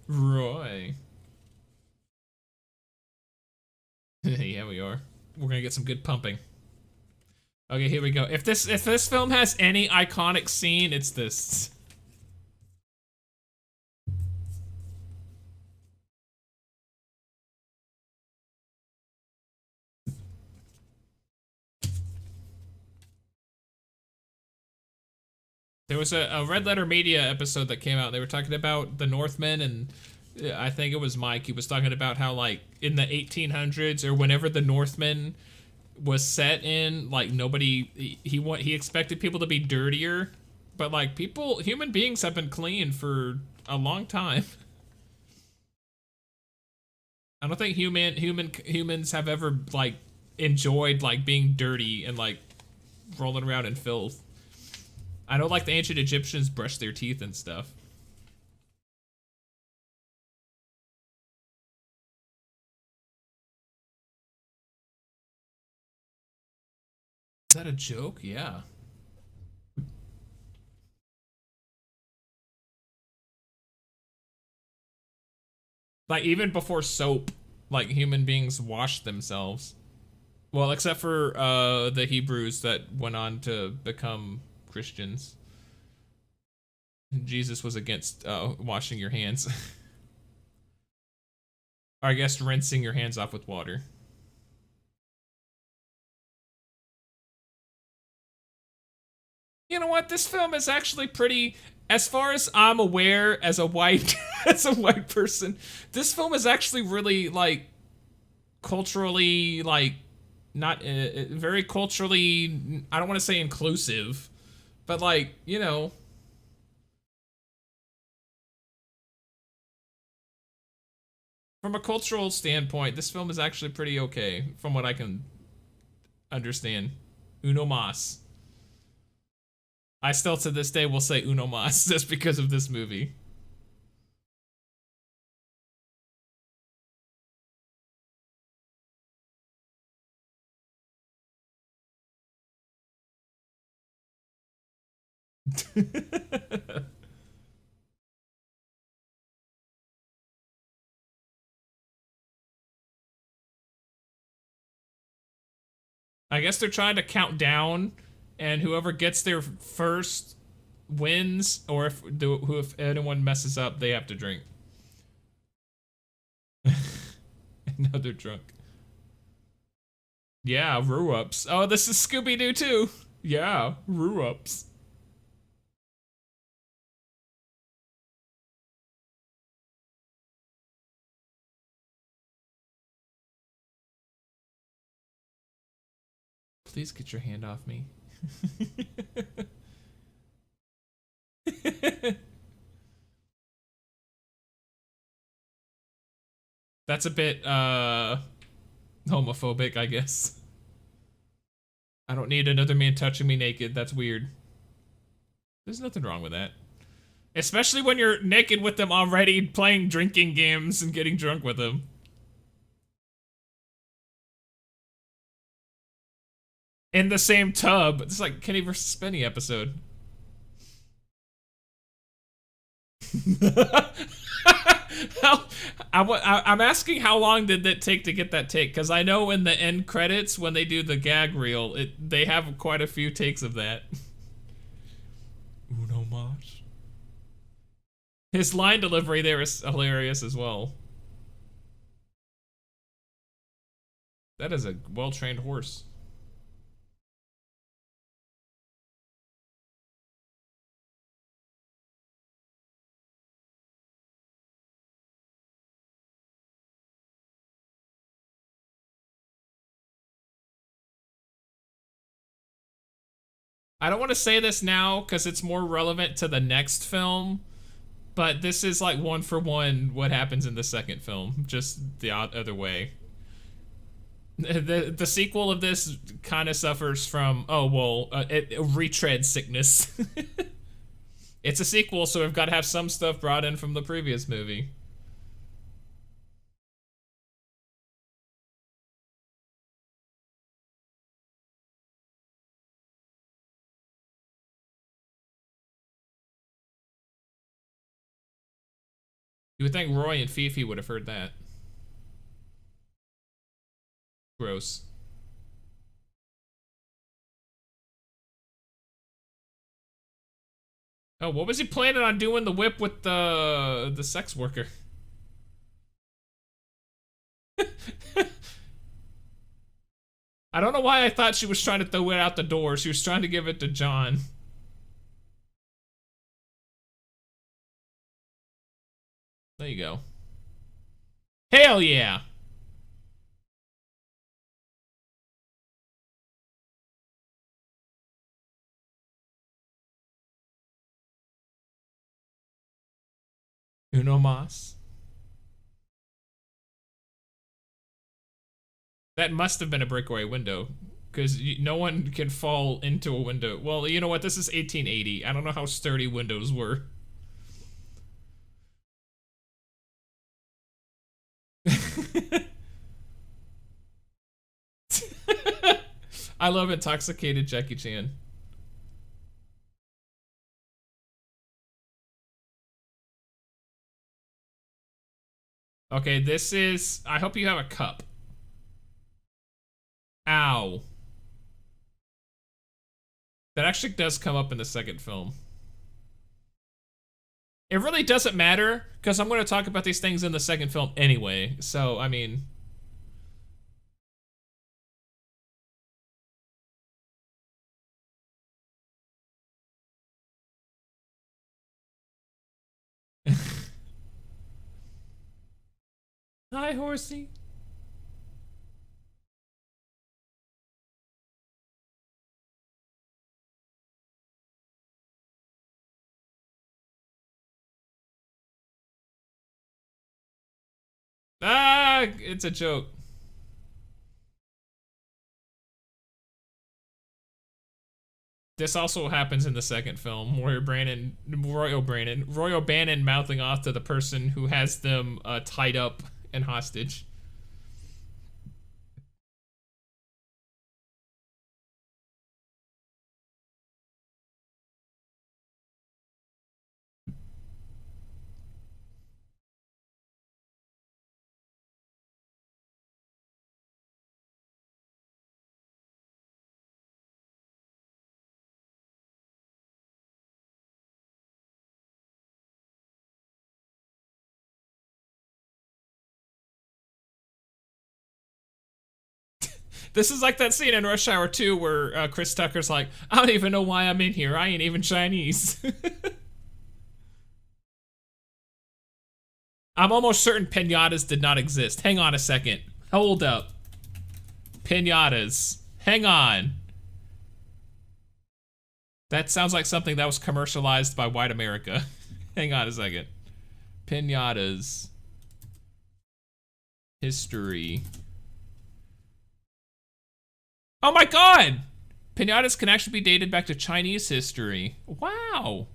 Roy. Yeah, we are. We're gonna get some good pumping. Okay, here we go. If this film has any iconic scene, it's this. There was a Red Letter Media episode that came out. They were talking about the Northmen, and I think it was Mike. He was talking about how, like, in the 1800s or whenever the Northmen was set in, like, nobody he expected people to be dirtier, but like human beings have been clean for a long time. I don't think humans have ever like enjoyed like being dirty and like rolling around in filth. I know like the ancient Egyptians brushed their teeth and stuff. Is that a joke? Yeah. Like even before soap, like human beings washed themselves. Well, except for the Hebrews that went on to become Christians. Jesus was against washing your hands. Or I guess rinsing your hands off with water. You know what? This film is actually pretty, as far as I'm aware, as a white as a white person, this film is actually really like culturally like not very culturally. I don't want to say inclusive, but like you know, from a cultural standpoint, this film is actually pretty okay, from what I can understand. Uno mas. I still to this day will say uno mas just because of this movie. I guess they're trying to count down, and whoever gets there first wins, or if anyone messes up, they have to drink. Now they're drunk. Yeah, Rue-ups. Oh, this is Scooby-Doo too. Yeah, Rue-ups. Please get your hand off me. That's a bit, homophobic, I guess. I don't need another man touching me naked. That's weird. There's nothing wrong with that. Especially when you're naked with them already, playing drinking games and getting drunk with them. In the same tub. It's like Kenny versus Benny episode. I'm asking how long did that take to get that take, because I know in the end credits when they do the gag reel, they have quite a few takes of that. Uno mas. His line delivery there is hilarious as well. That is a well-trained horse. I don't want to say this now because it's more relevant to the next film, but this is like one for one what happens in the second film, just the other way. The sequel of this kind of suffers from, retread sickness. It's a sequel, so we've got to have some stuff brought in from the previous movie. You would think Roy and Fifi would have heard that. Gross. Oh, what was he planning on doing the whip with the sex worker? I don't know why I thought she was trying to throw it out the door. She was trying to give it to John. There you go. Hell yeah! Uno mas. That must have been a breakaway window, because no one can fall into a window. Well, you know what? This is 1880. I don't know how sturdy windows were. I love intoxicated Jackie Chan. Okay, this is... I hope you have a cup. Ow. That actually does come up in the second film. It really doesn't matter, because I'm going to talk about these things in the second film anyway. So, I mean... Hi, horsey. Ah, it's a joke. This also happens in the second film, where Roy O'Bannon mouthing off to the person who has them tied up and hostage. This is like that scene in Rush Hour 2 where Chris Tucker's like, I don't even know why I'm in here. I ain't even Chinese. I'm almost certain pinatas did not exist. Hang on a second. Hold up. Pinatas. Hang on. That sounds like something that was commercialized by white America. Hang on a second. Pinatas. History. Oh my god! Pinatas can actually be dated back to Chinese history. Wow.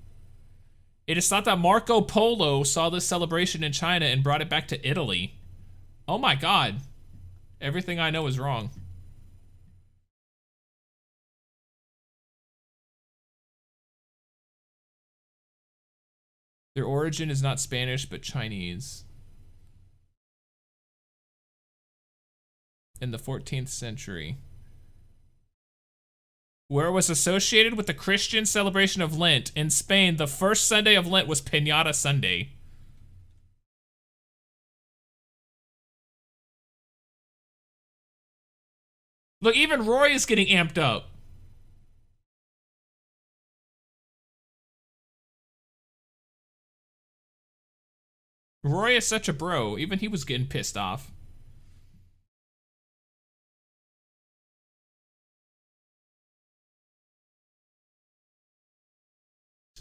It is thought that Marco Polo saw this celebration in China and brought it back to Italy. Oh my god. Everything I know is wrong. Their origin is not Spanish, but Chinese. In the 14th century. Where it was associated with the Christian celebration of Lent. In Spain, the first Sunday of Lent was Pinata Sunday. Look, even Roy is getting amped up. Roy is such a bro. Even he was getting pissed off.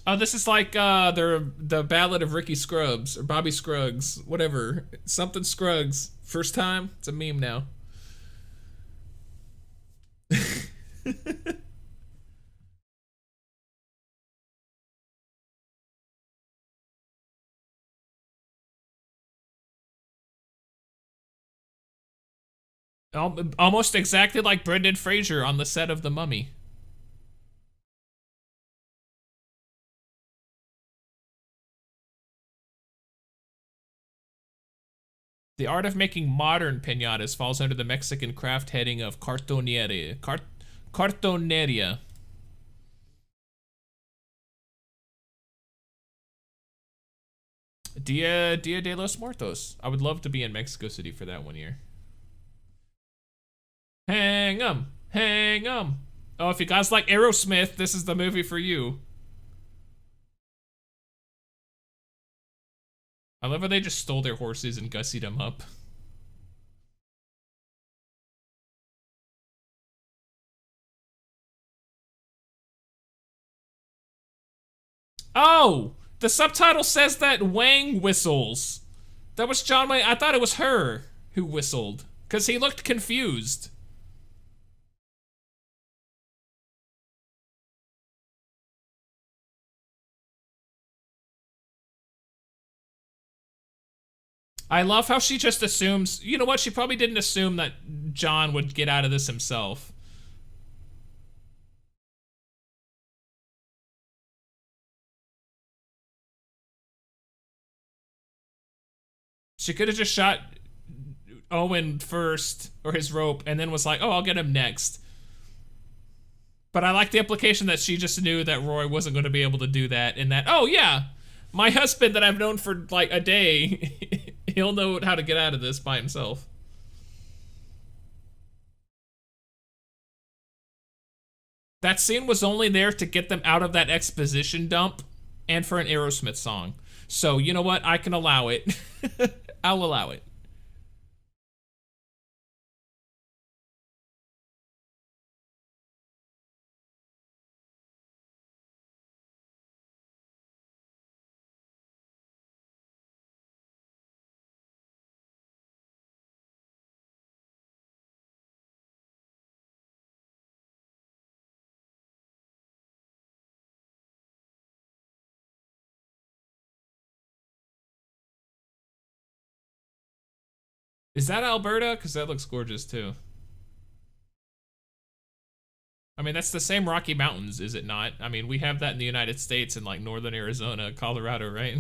Oh, this is like the Ballad of Ricky Scruggs or Bobby Scruggs, whatever. Something Scruggs. First time? It's a meme now. Almost exactly like Brendan Fraser on the set of The Mummy. The art of making modern piñatas falls under the Mexican craft heading of cartoneria. Cartoneria. Dia de los Muertos. I would love to be in Mexico City for that one year. Hang 'em, hang 'em. Oh, if you guys like Aerosmith, this is the movie for you. I love how they just stole their horses and gussied them up. Oh! The subtitle says that Wang whistles. That was John Wayne. I thought it was her who whistled. Because he looked confused. I love how she just assumes, you know what, she probably didn't assume that John would get out of this himself. She could have just shot Owen first, or his rope, and then was like, oh, I'll get him next. But I like the implication that she just knew that Roy wasn't going to be able to do that, and that, oh yeah, my husband that I've known for like a day, he'll know how to get out of this by himself. That scene was only there to get them out of that exposition dump and for an Aerosmith song. So, you know what? I can allow it. I'll allow it. Is that Alberta? Because that looks gorgeous too. I mean, that's the same Rocky Mountains, is it not? I mean, we have that in the United States in like northern Arizona, Colorado, right?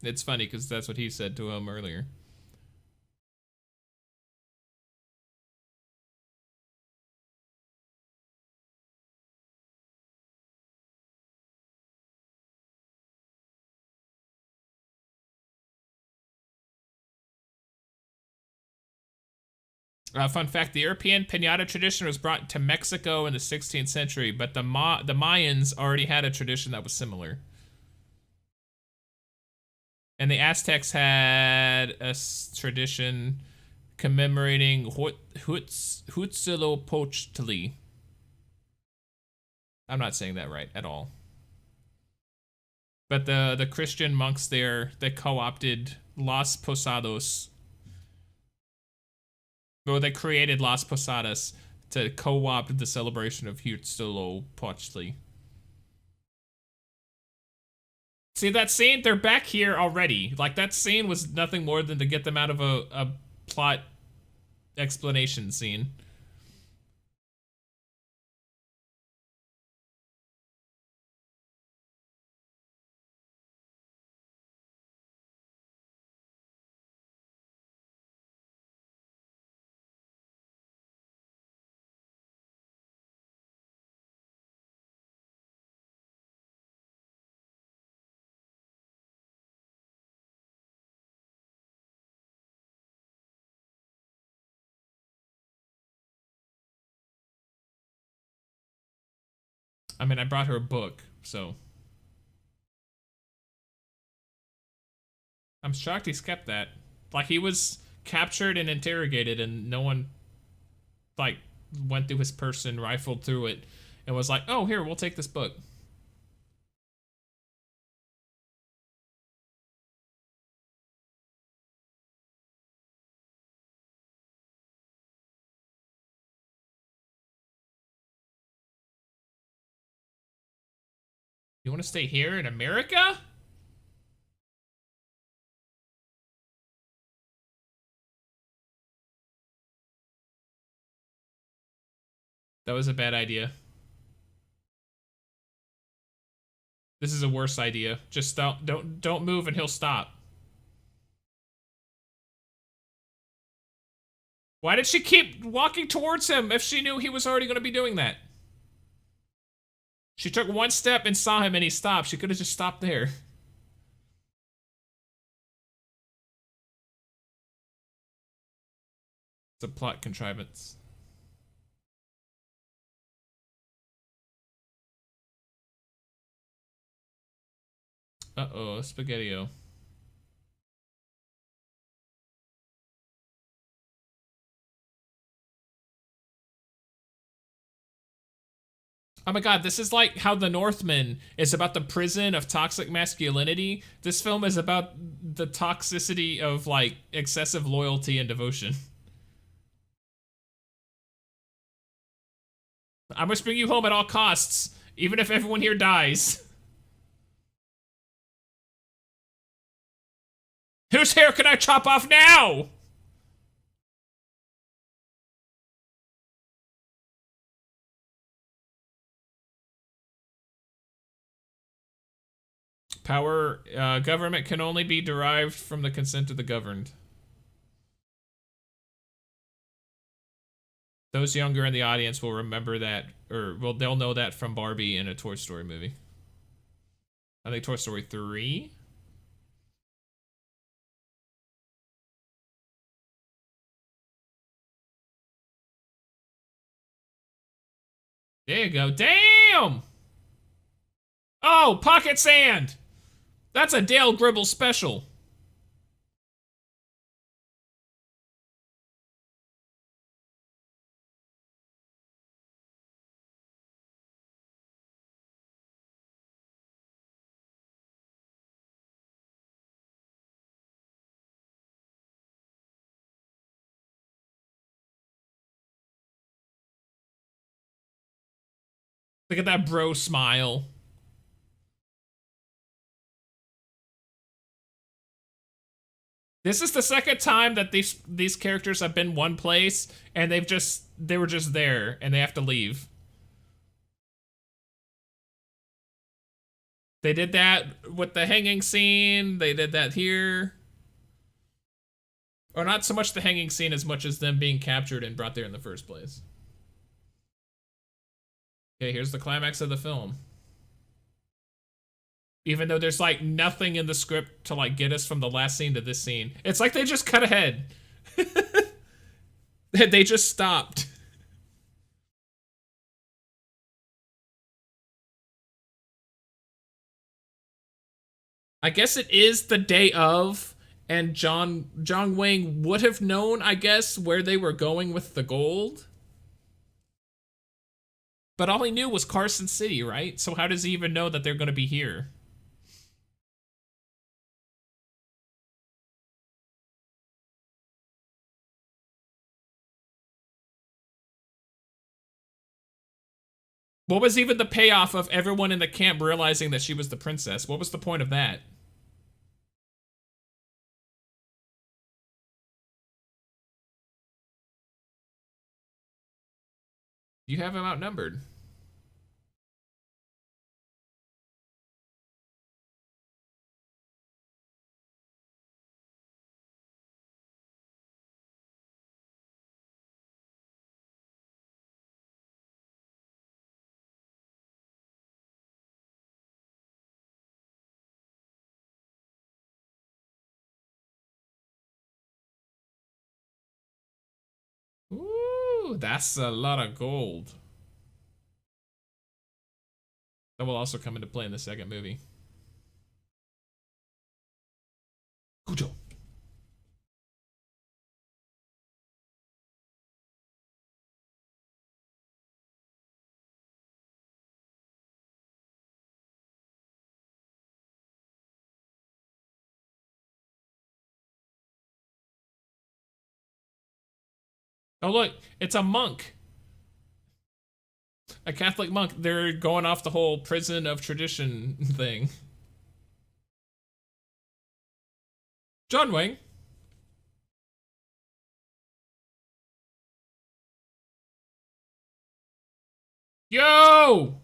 It's funny because that's what he said to him earlier. Fun fact: the European piñata tradition was brought to Mexico in the 16th century, but the Mayans already had a tradition that was similar. And the Aztecs had a tradition commemorating Huitzilopochtli. I'm not saying that right at all. But the Christian monks there, they co-opted Las Posadas. Well, they created Las Posadas to co-opt the celebration of Huitzilopochtli. See that scene? They're back here already. Like, that scene was nothing more than to get them out of a plot explanation scene. I mean, I brought her a book, so I'm shocked he's kept that. Like, he was captured and interrogated, and no one, like, went through his person, rifled through it, and was like, oh, here, we'll take this book. You want to stay here in America? That was a bad idea. This is a worse idea. Just don't move and he'll stop. Why did she keep walking towards him if she knew he was already going to be doing that? She took one step and saw him and he stopped. She could have just stopped there. It's a plot contrivance. Uh-oh, Spaghetti-O. Oh my god, this is like how The Northman is about the prison of toxic masculinity. This film is about the toxicity of, like, excessive loyalty and devotion. I must bring you home at all costs, even if everyone here dies. Whose hair can I chop off now? Power, government can only be derived from the consent of the governed. Those younger in the audience will remember that, or well, they'll know that from Barbie and a Toy Story movie. I think Toy Story 3. There you go. Damn! Oh, pocket sand! That's a Dale Gribble special. Look at that bro smile. This is the second time that these characters have been one place and they were just there and they have to leave. They did that with the hanging scene. They did that here. Or not so much the hanging scene as much as them being captured and brought there in the first place. Okay, here's the climax of the film. Even though there's like nothing in the script to like get us from the last scene to this scene. It's like they just cut ahead. They just stopped. I guess it is the day of, and John Wayne would have known, I guess, where they were going with the gold. But all he knew was Carson City, right? So how does he even know that they're going to be here? What was even the payoff of everyone in the camp realizing that she was the princess? What was the point of that? You have him outnumbered. Ooh, that's a lot of gold. That will also come into play in the second movie. Kujo. Oh look, it's a monk. A Catholic monk. They're going off the whole prison of tradition thing. John Wayne. Yo!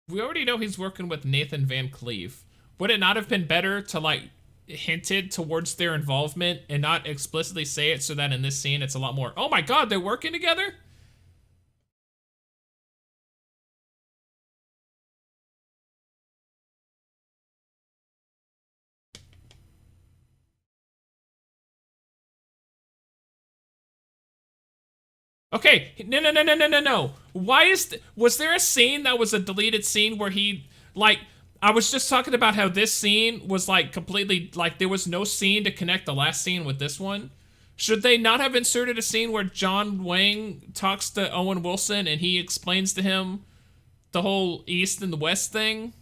We already know he's working with Nathan Van Cleef. Would it not have been better to like hinted towards their involvement and not explicitly say it so that in this scene it's a lot more, oh my god, they're working together? Okay, no. Why was there a scene that was a deleted scene where he, like, I was just talking about how this scene was, like, completely, like, there was no scene to connect the last scene with this one? Should they not have inserted a scene where John Wayne talks to Owen Wilson and he explains to him the whole East and the West thing?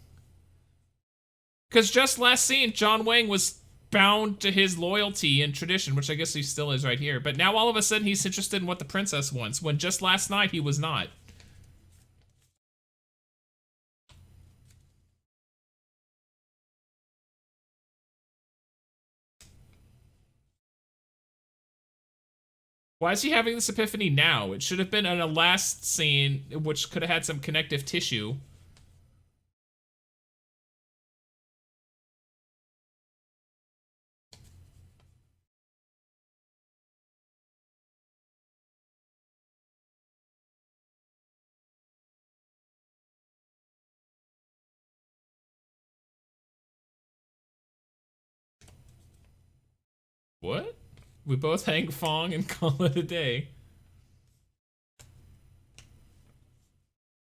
Because just last scene, John Wayne was bound to his loyalty and tradition, which I guess he still is right here. But now all of a sudden he's interested in what the princess wants, when just last night he was not. Why is he having this epiphany now? It should have been in a last scene, which could have had some connective tissue. What? We both hang Fong and call it a day.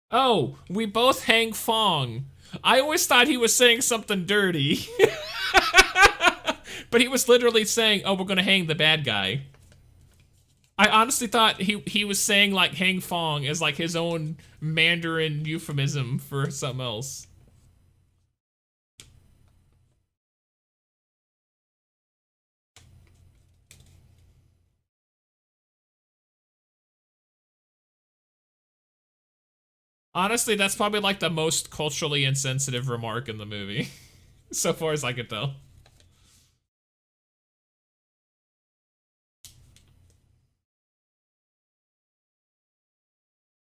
Oh, we both hang Fong. I always thought he was saying something dirty. But he was literally saying, oh, we're gonna hang the bad guy. I honestly thought he was saying like hang Fong as like his own Mandarin euphemism for something else. Honestly, that's probably like the most culturally insensitive remark in the movie. So far as I could tell.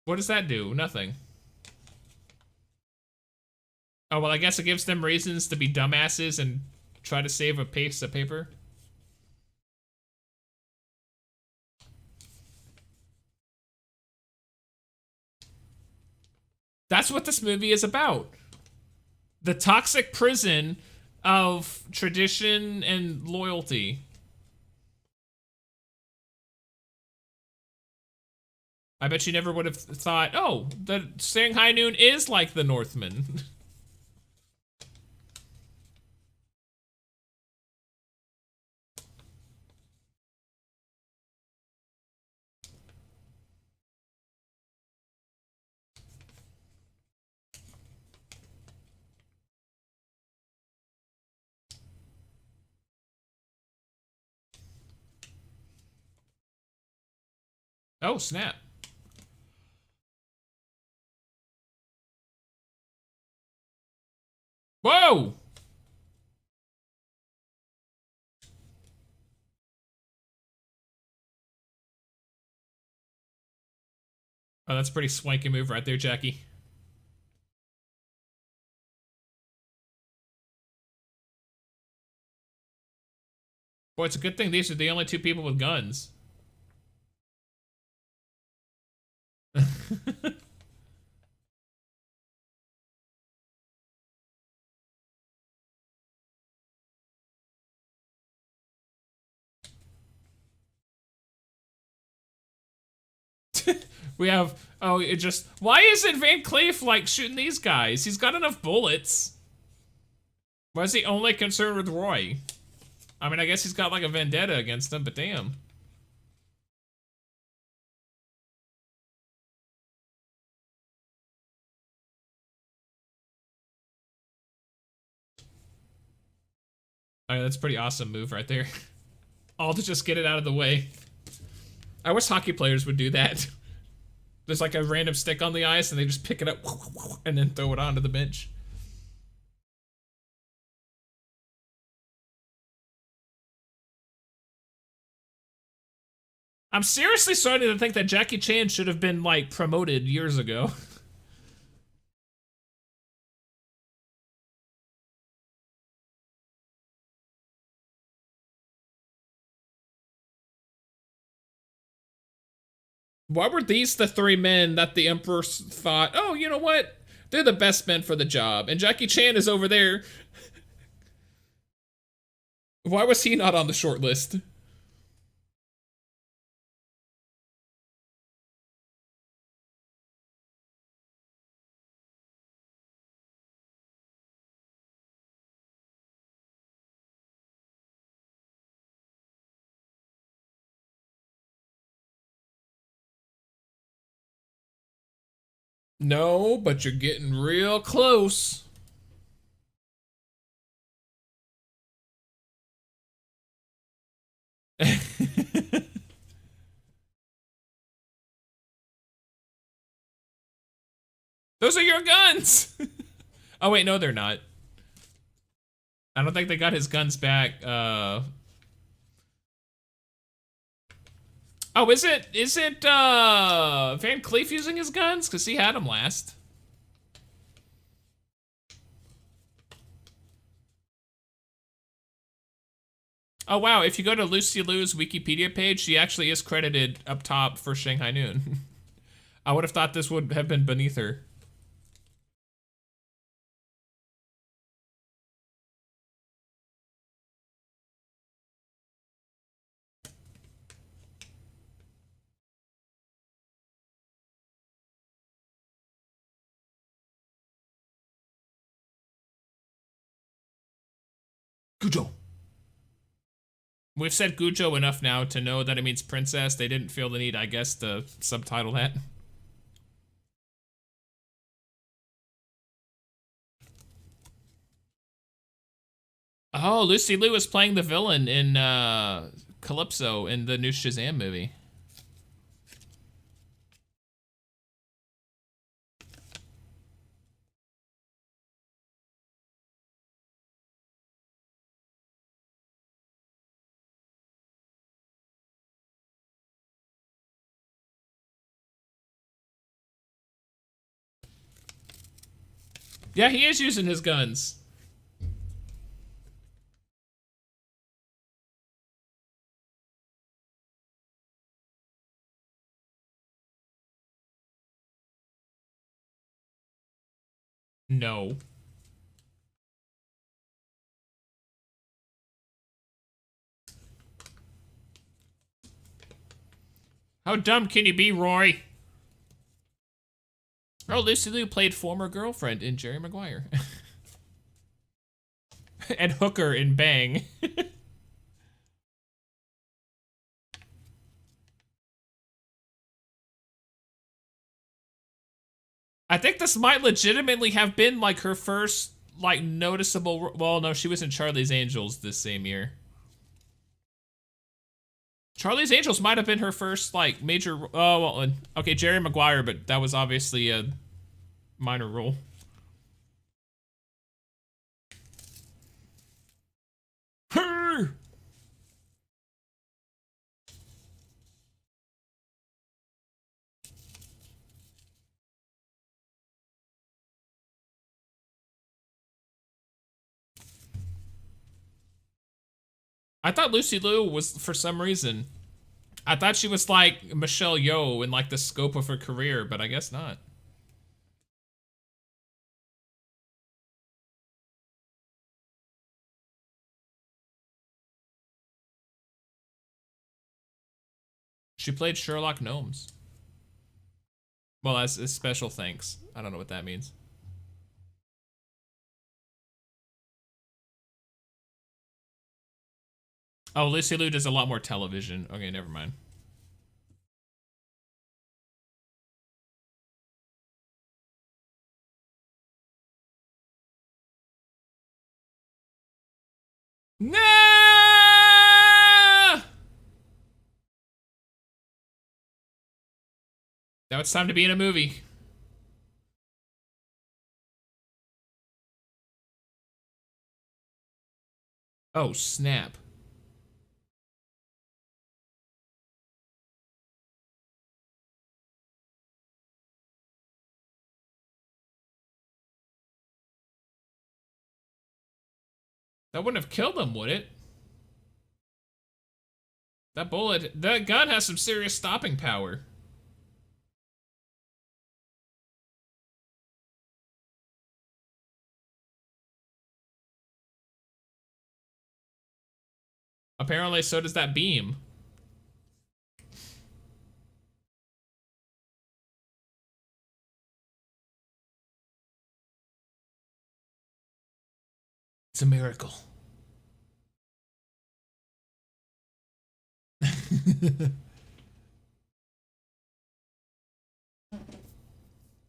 What does that do? Nothing. Oh, well, I guess it gives them reasons to be dumbasses and try to save a piece of paper. That's what this movie is about. The toxic prison of tradition and loyalty. I bet you never would have thought, oh, the Shanghai Noon is like the Northman. Oh, snap. Whoa! Oh, that's a pretty swanky move right there, Jackie. Boy, it's a good thing these are the only two people with guns. We have, oh, it just, why isn't Van Cleef, like, shooting these guys? He's got enough bullets. Why is he only concerned with Roy? I mean, I guess he's got, like, a vendetta against him, but damn. Alright, that's a pretty awesome move right there. All to just get it out of the way. I wish hockey players would do that. There's like a random stick on the ice and they just pick it up and then throw it onto the bench. I'm seriously starting to think that Jackie Chan should have been like promoted years ago. Why were these the three men that the Emperor thought, oh, you know what? They're the best men for the job. And Jackie Chan is over there. Why was he not on the short list? No, but you're getting real close. Those are your guns! Oh wait, no they're not. I don't think they got his guns back. Oh, is it Van Cleef using his guns? Cause he had them last. Oh wow, if you go to Lucy Liu's Wikipedia page, she actually is credited up top for Shanghai Noon. I would have thought this would have been beneath her. Gujo. We've said Gujo enough now to know that it means princess. They didn't feel the need, I guess, to subtitle that. Oh, Lucy Liu is playing the villain in Calypso in the new Shazam movie. Yeah, he is using his guns. No. How dumb can you be, Roy? Oh, Lucy Liu played former girlfriend in Jerry Maguire. And Hooker in Bang. I think this might legitimately have been like her first like noticeable, well, no, she was in Charlie's Angels this same year. Charlie's Angels might have been her first like major, oh, well, okay, Jerry Maguire, but that was obviously a minor role. I thought Lucy Liu was, for some reason, I thought she was like Michelle Yeoh in like the scope of her career, but I guess not. She played Sherlock Gnomes. Well, as a special thanks. I don't know what that means. Oh, Lucy Liu does a lot more television. Okay, never mind. Nah! Now it's time to be in a movie. Oh, snap. That wouldn't have killed him, would it? That bullet, that gun has some serious stopping power. Apparently, so does that beam. It's a miracle.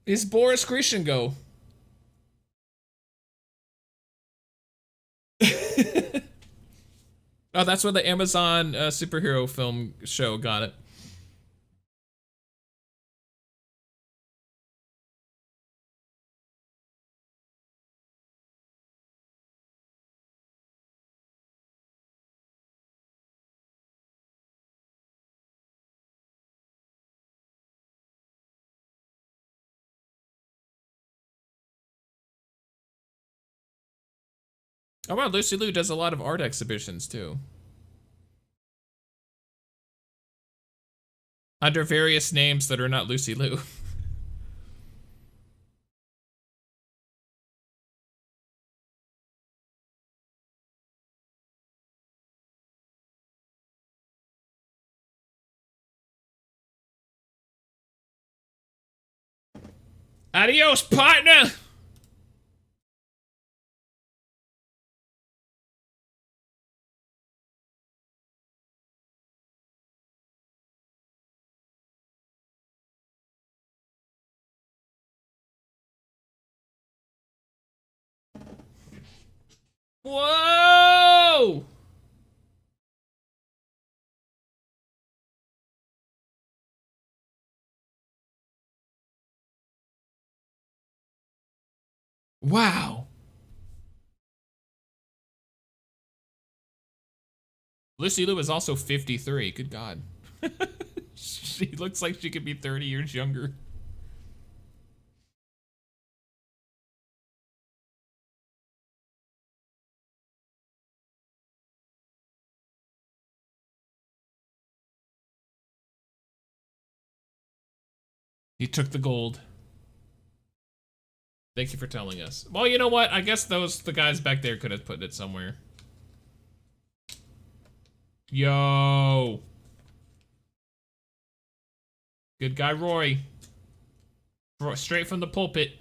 Is Boris Grecian go? Oh, that's where the Amazon superhero film show got it. Oh wow, Lucy Liu does a lot of art exhibitions too. Under various names that are not Lucy Liu. Adios, partner! Whoa! Wow. Lucy Liu is also 53. Good God. She looks like she could be 30 years younger. He took the gold. Thank you for telling us. Well, you know what? I guess the guys back there could have put it somewhere. Yo. Good guy, Roy. Straight from the pulpit.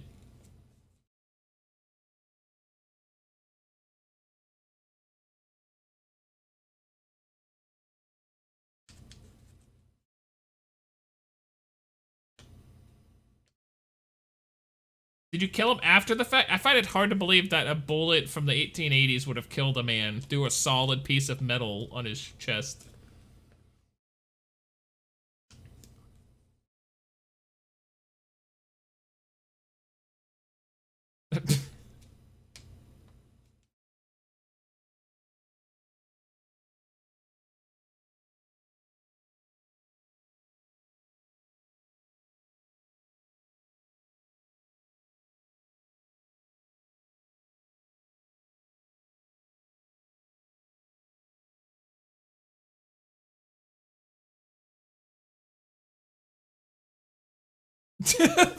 Did you kill him after the fact? I find it hard to believe that a bullet from the 1880s would have killed a man through a solid piece of metal on his chest.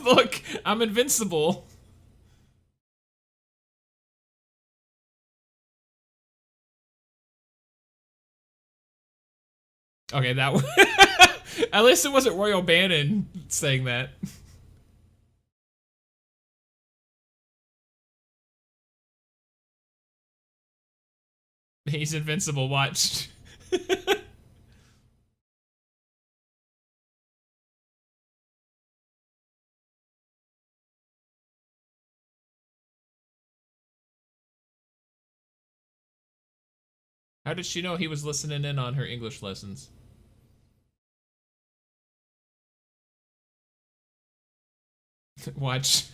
Look, I'm invincible. Okay, that one. At least it wasn't Roy O'Bannon saying that. He's invincible, watch. How did she know he was listening in on her English lessons? Watch.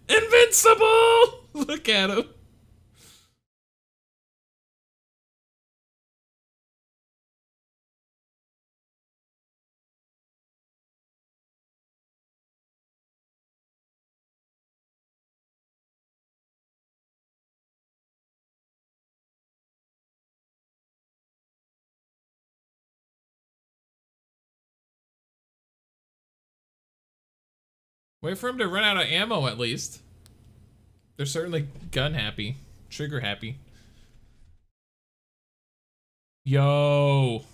Invincible! Look at him. Wait for him to run out of ammo at least. They're certainly gun happy, trigger happy. Yo.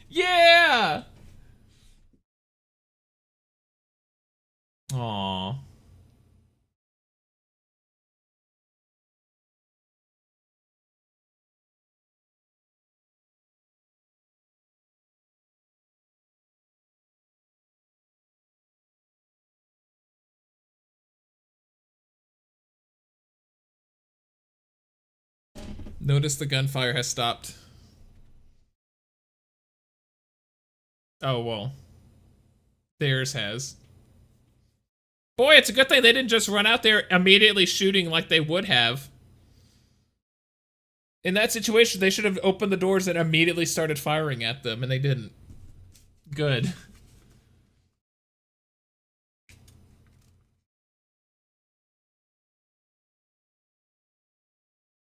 Yeah. Aw. Notice the gunfire has stopped. Oh, well. Theirs has. Boy, it's a good thing they didn't just run out there immediately shooting like they would have. In that situation, they should have opened the doors and immediately started firing at them, and they didn't. Good.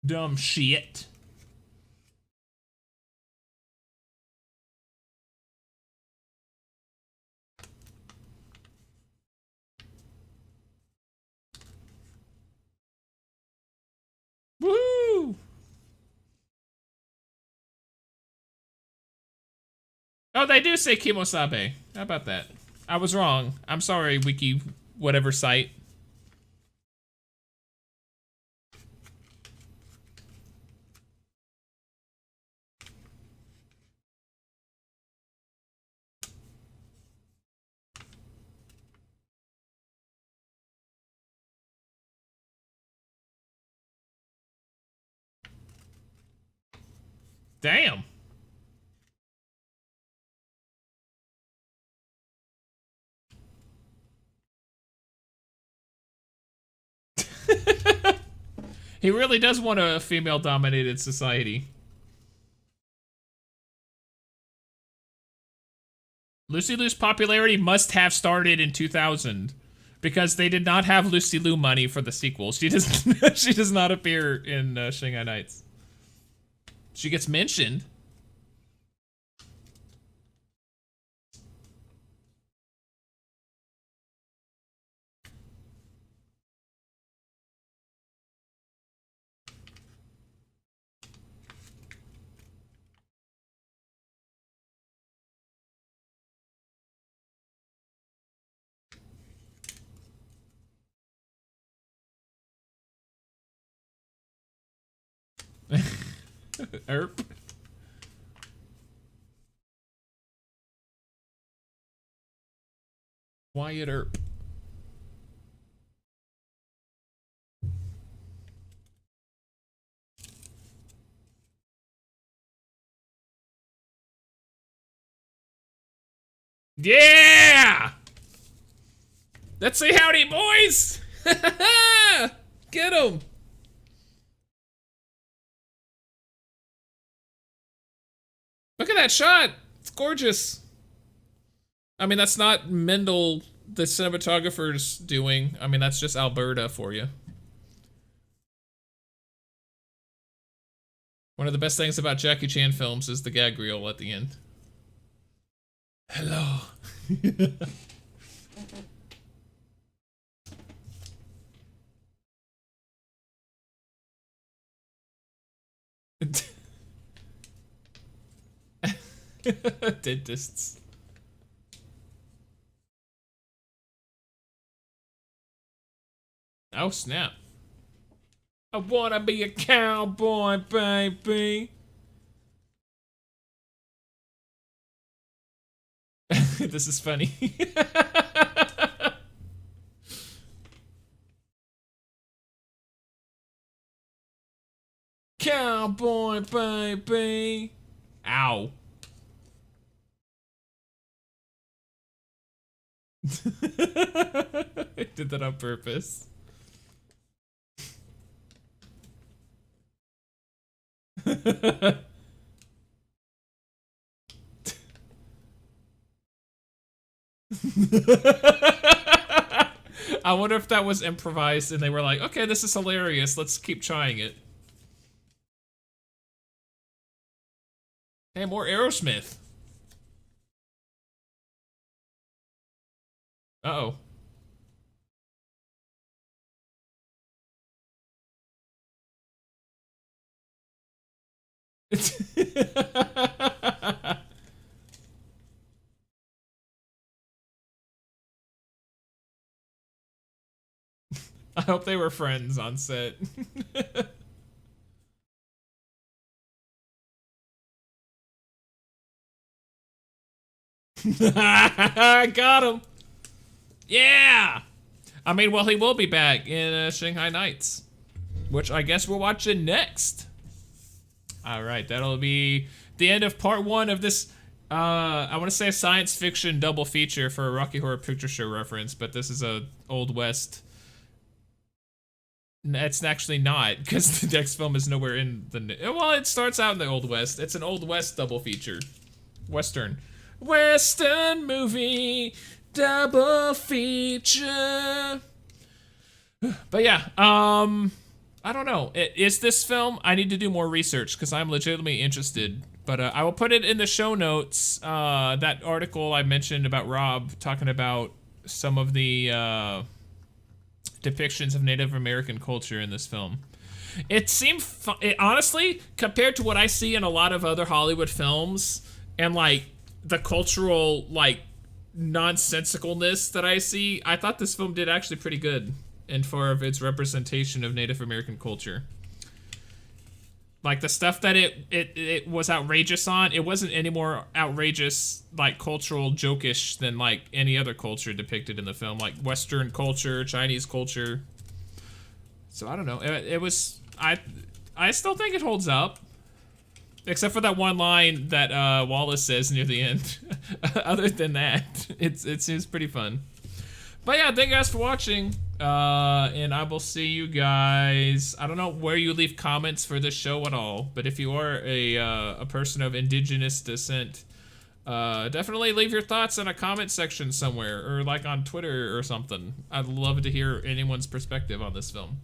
Dumb shit. Woo! Oh, they do say Kimosabe. How about that? I was wrong. I'm sorry, wiki whatever site. Damn. He really does want a female-dominated society. Lucy Liu's popularity must have started in 2000 because they did not have Lucy Liu money for the sequel. She does she does not appear in Shanghai Nights. She gets mentioned. Erp. Wyatt Earp. Yeah! Let's say howdy, boys! Get 'em! Look at that shot! It's gorgeous. I mean, that's not Mendel, the cinematographer's doing. I mean, that's just Alberta for you. One of the best things about Jackie Chan films is the gag reel at the end. Hello. Dentists. Oh snap. I wanna be a cowboy, baby. This is funny. Cowboy, baby. Ow. I did that on purpose. I wonder if that was improvised and they were like, okay, this is hilarious, let's keep trying it. Hey, more Aerosmith. Uh-oh. I hope they were friends on set. Got him. Yeah. I mean, well, he will be back in Shanghai Nights, which I guess we're watching next. All right, that'll be the end of part 1 of this. I want to say a science fiction double feature for a Rocky Horror Picture Show reference, but this is a Old West. It's actually not, because the next film is nowhere in the. Well, it starts out in the Old West. It's an Old West double feature, Western movie double feature. But yeah, I don't know. Is this film? I need to do more research because I'm legitimately interested. But I will put it in the show notes. That article I mentioned about Rob talking about some of the depictions of Native American culture in this film. It seemed, honestly, compared to what I see in a lot of other Hollywood films and like the cultural like nonsensicalness that I see, I thought this film did actually pretty good in far of its representation of Native American culture. Like the stuff that it was outrageous on, it wasn't any more outrageous, like cultural jokish than like any other culture depicted in the film, like Western culture, Chinese culture. So I don't know. It was I still think it holds up. Except for that one line that Wallace says near the end. Other than that, it seems pretty fun. But yeah, thank you guys for watching. And I will see you guys. I don't know where you leave comments for this show at all, but if you are a person of indigenous descent, definitely leave your thoughts in a comment section somewhere, or like on Twitter or something. I'd love to hear anyone's perspective on this film.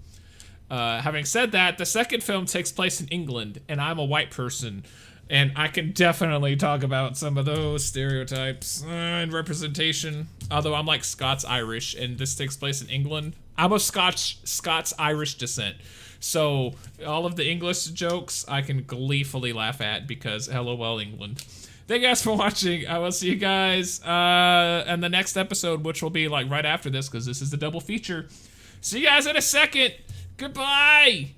Having said that, the second film takes place in England, and I'm a white person, and I can definitely talk about some of those stereotypes and representation. Although I'm like Scots-Irish, and this takes place in England. I'm of Scots-Irish descent. So all of the English jokes I can gleefully laugh at because LOL England. Thank you guys for watching. I will see you guys in the next episode, which will be like right after this because this is the double feature. See you guys in a second. Goodbye.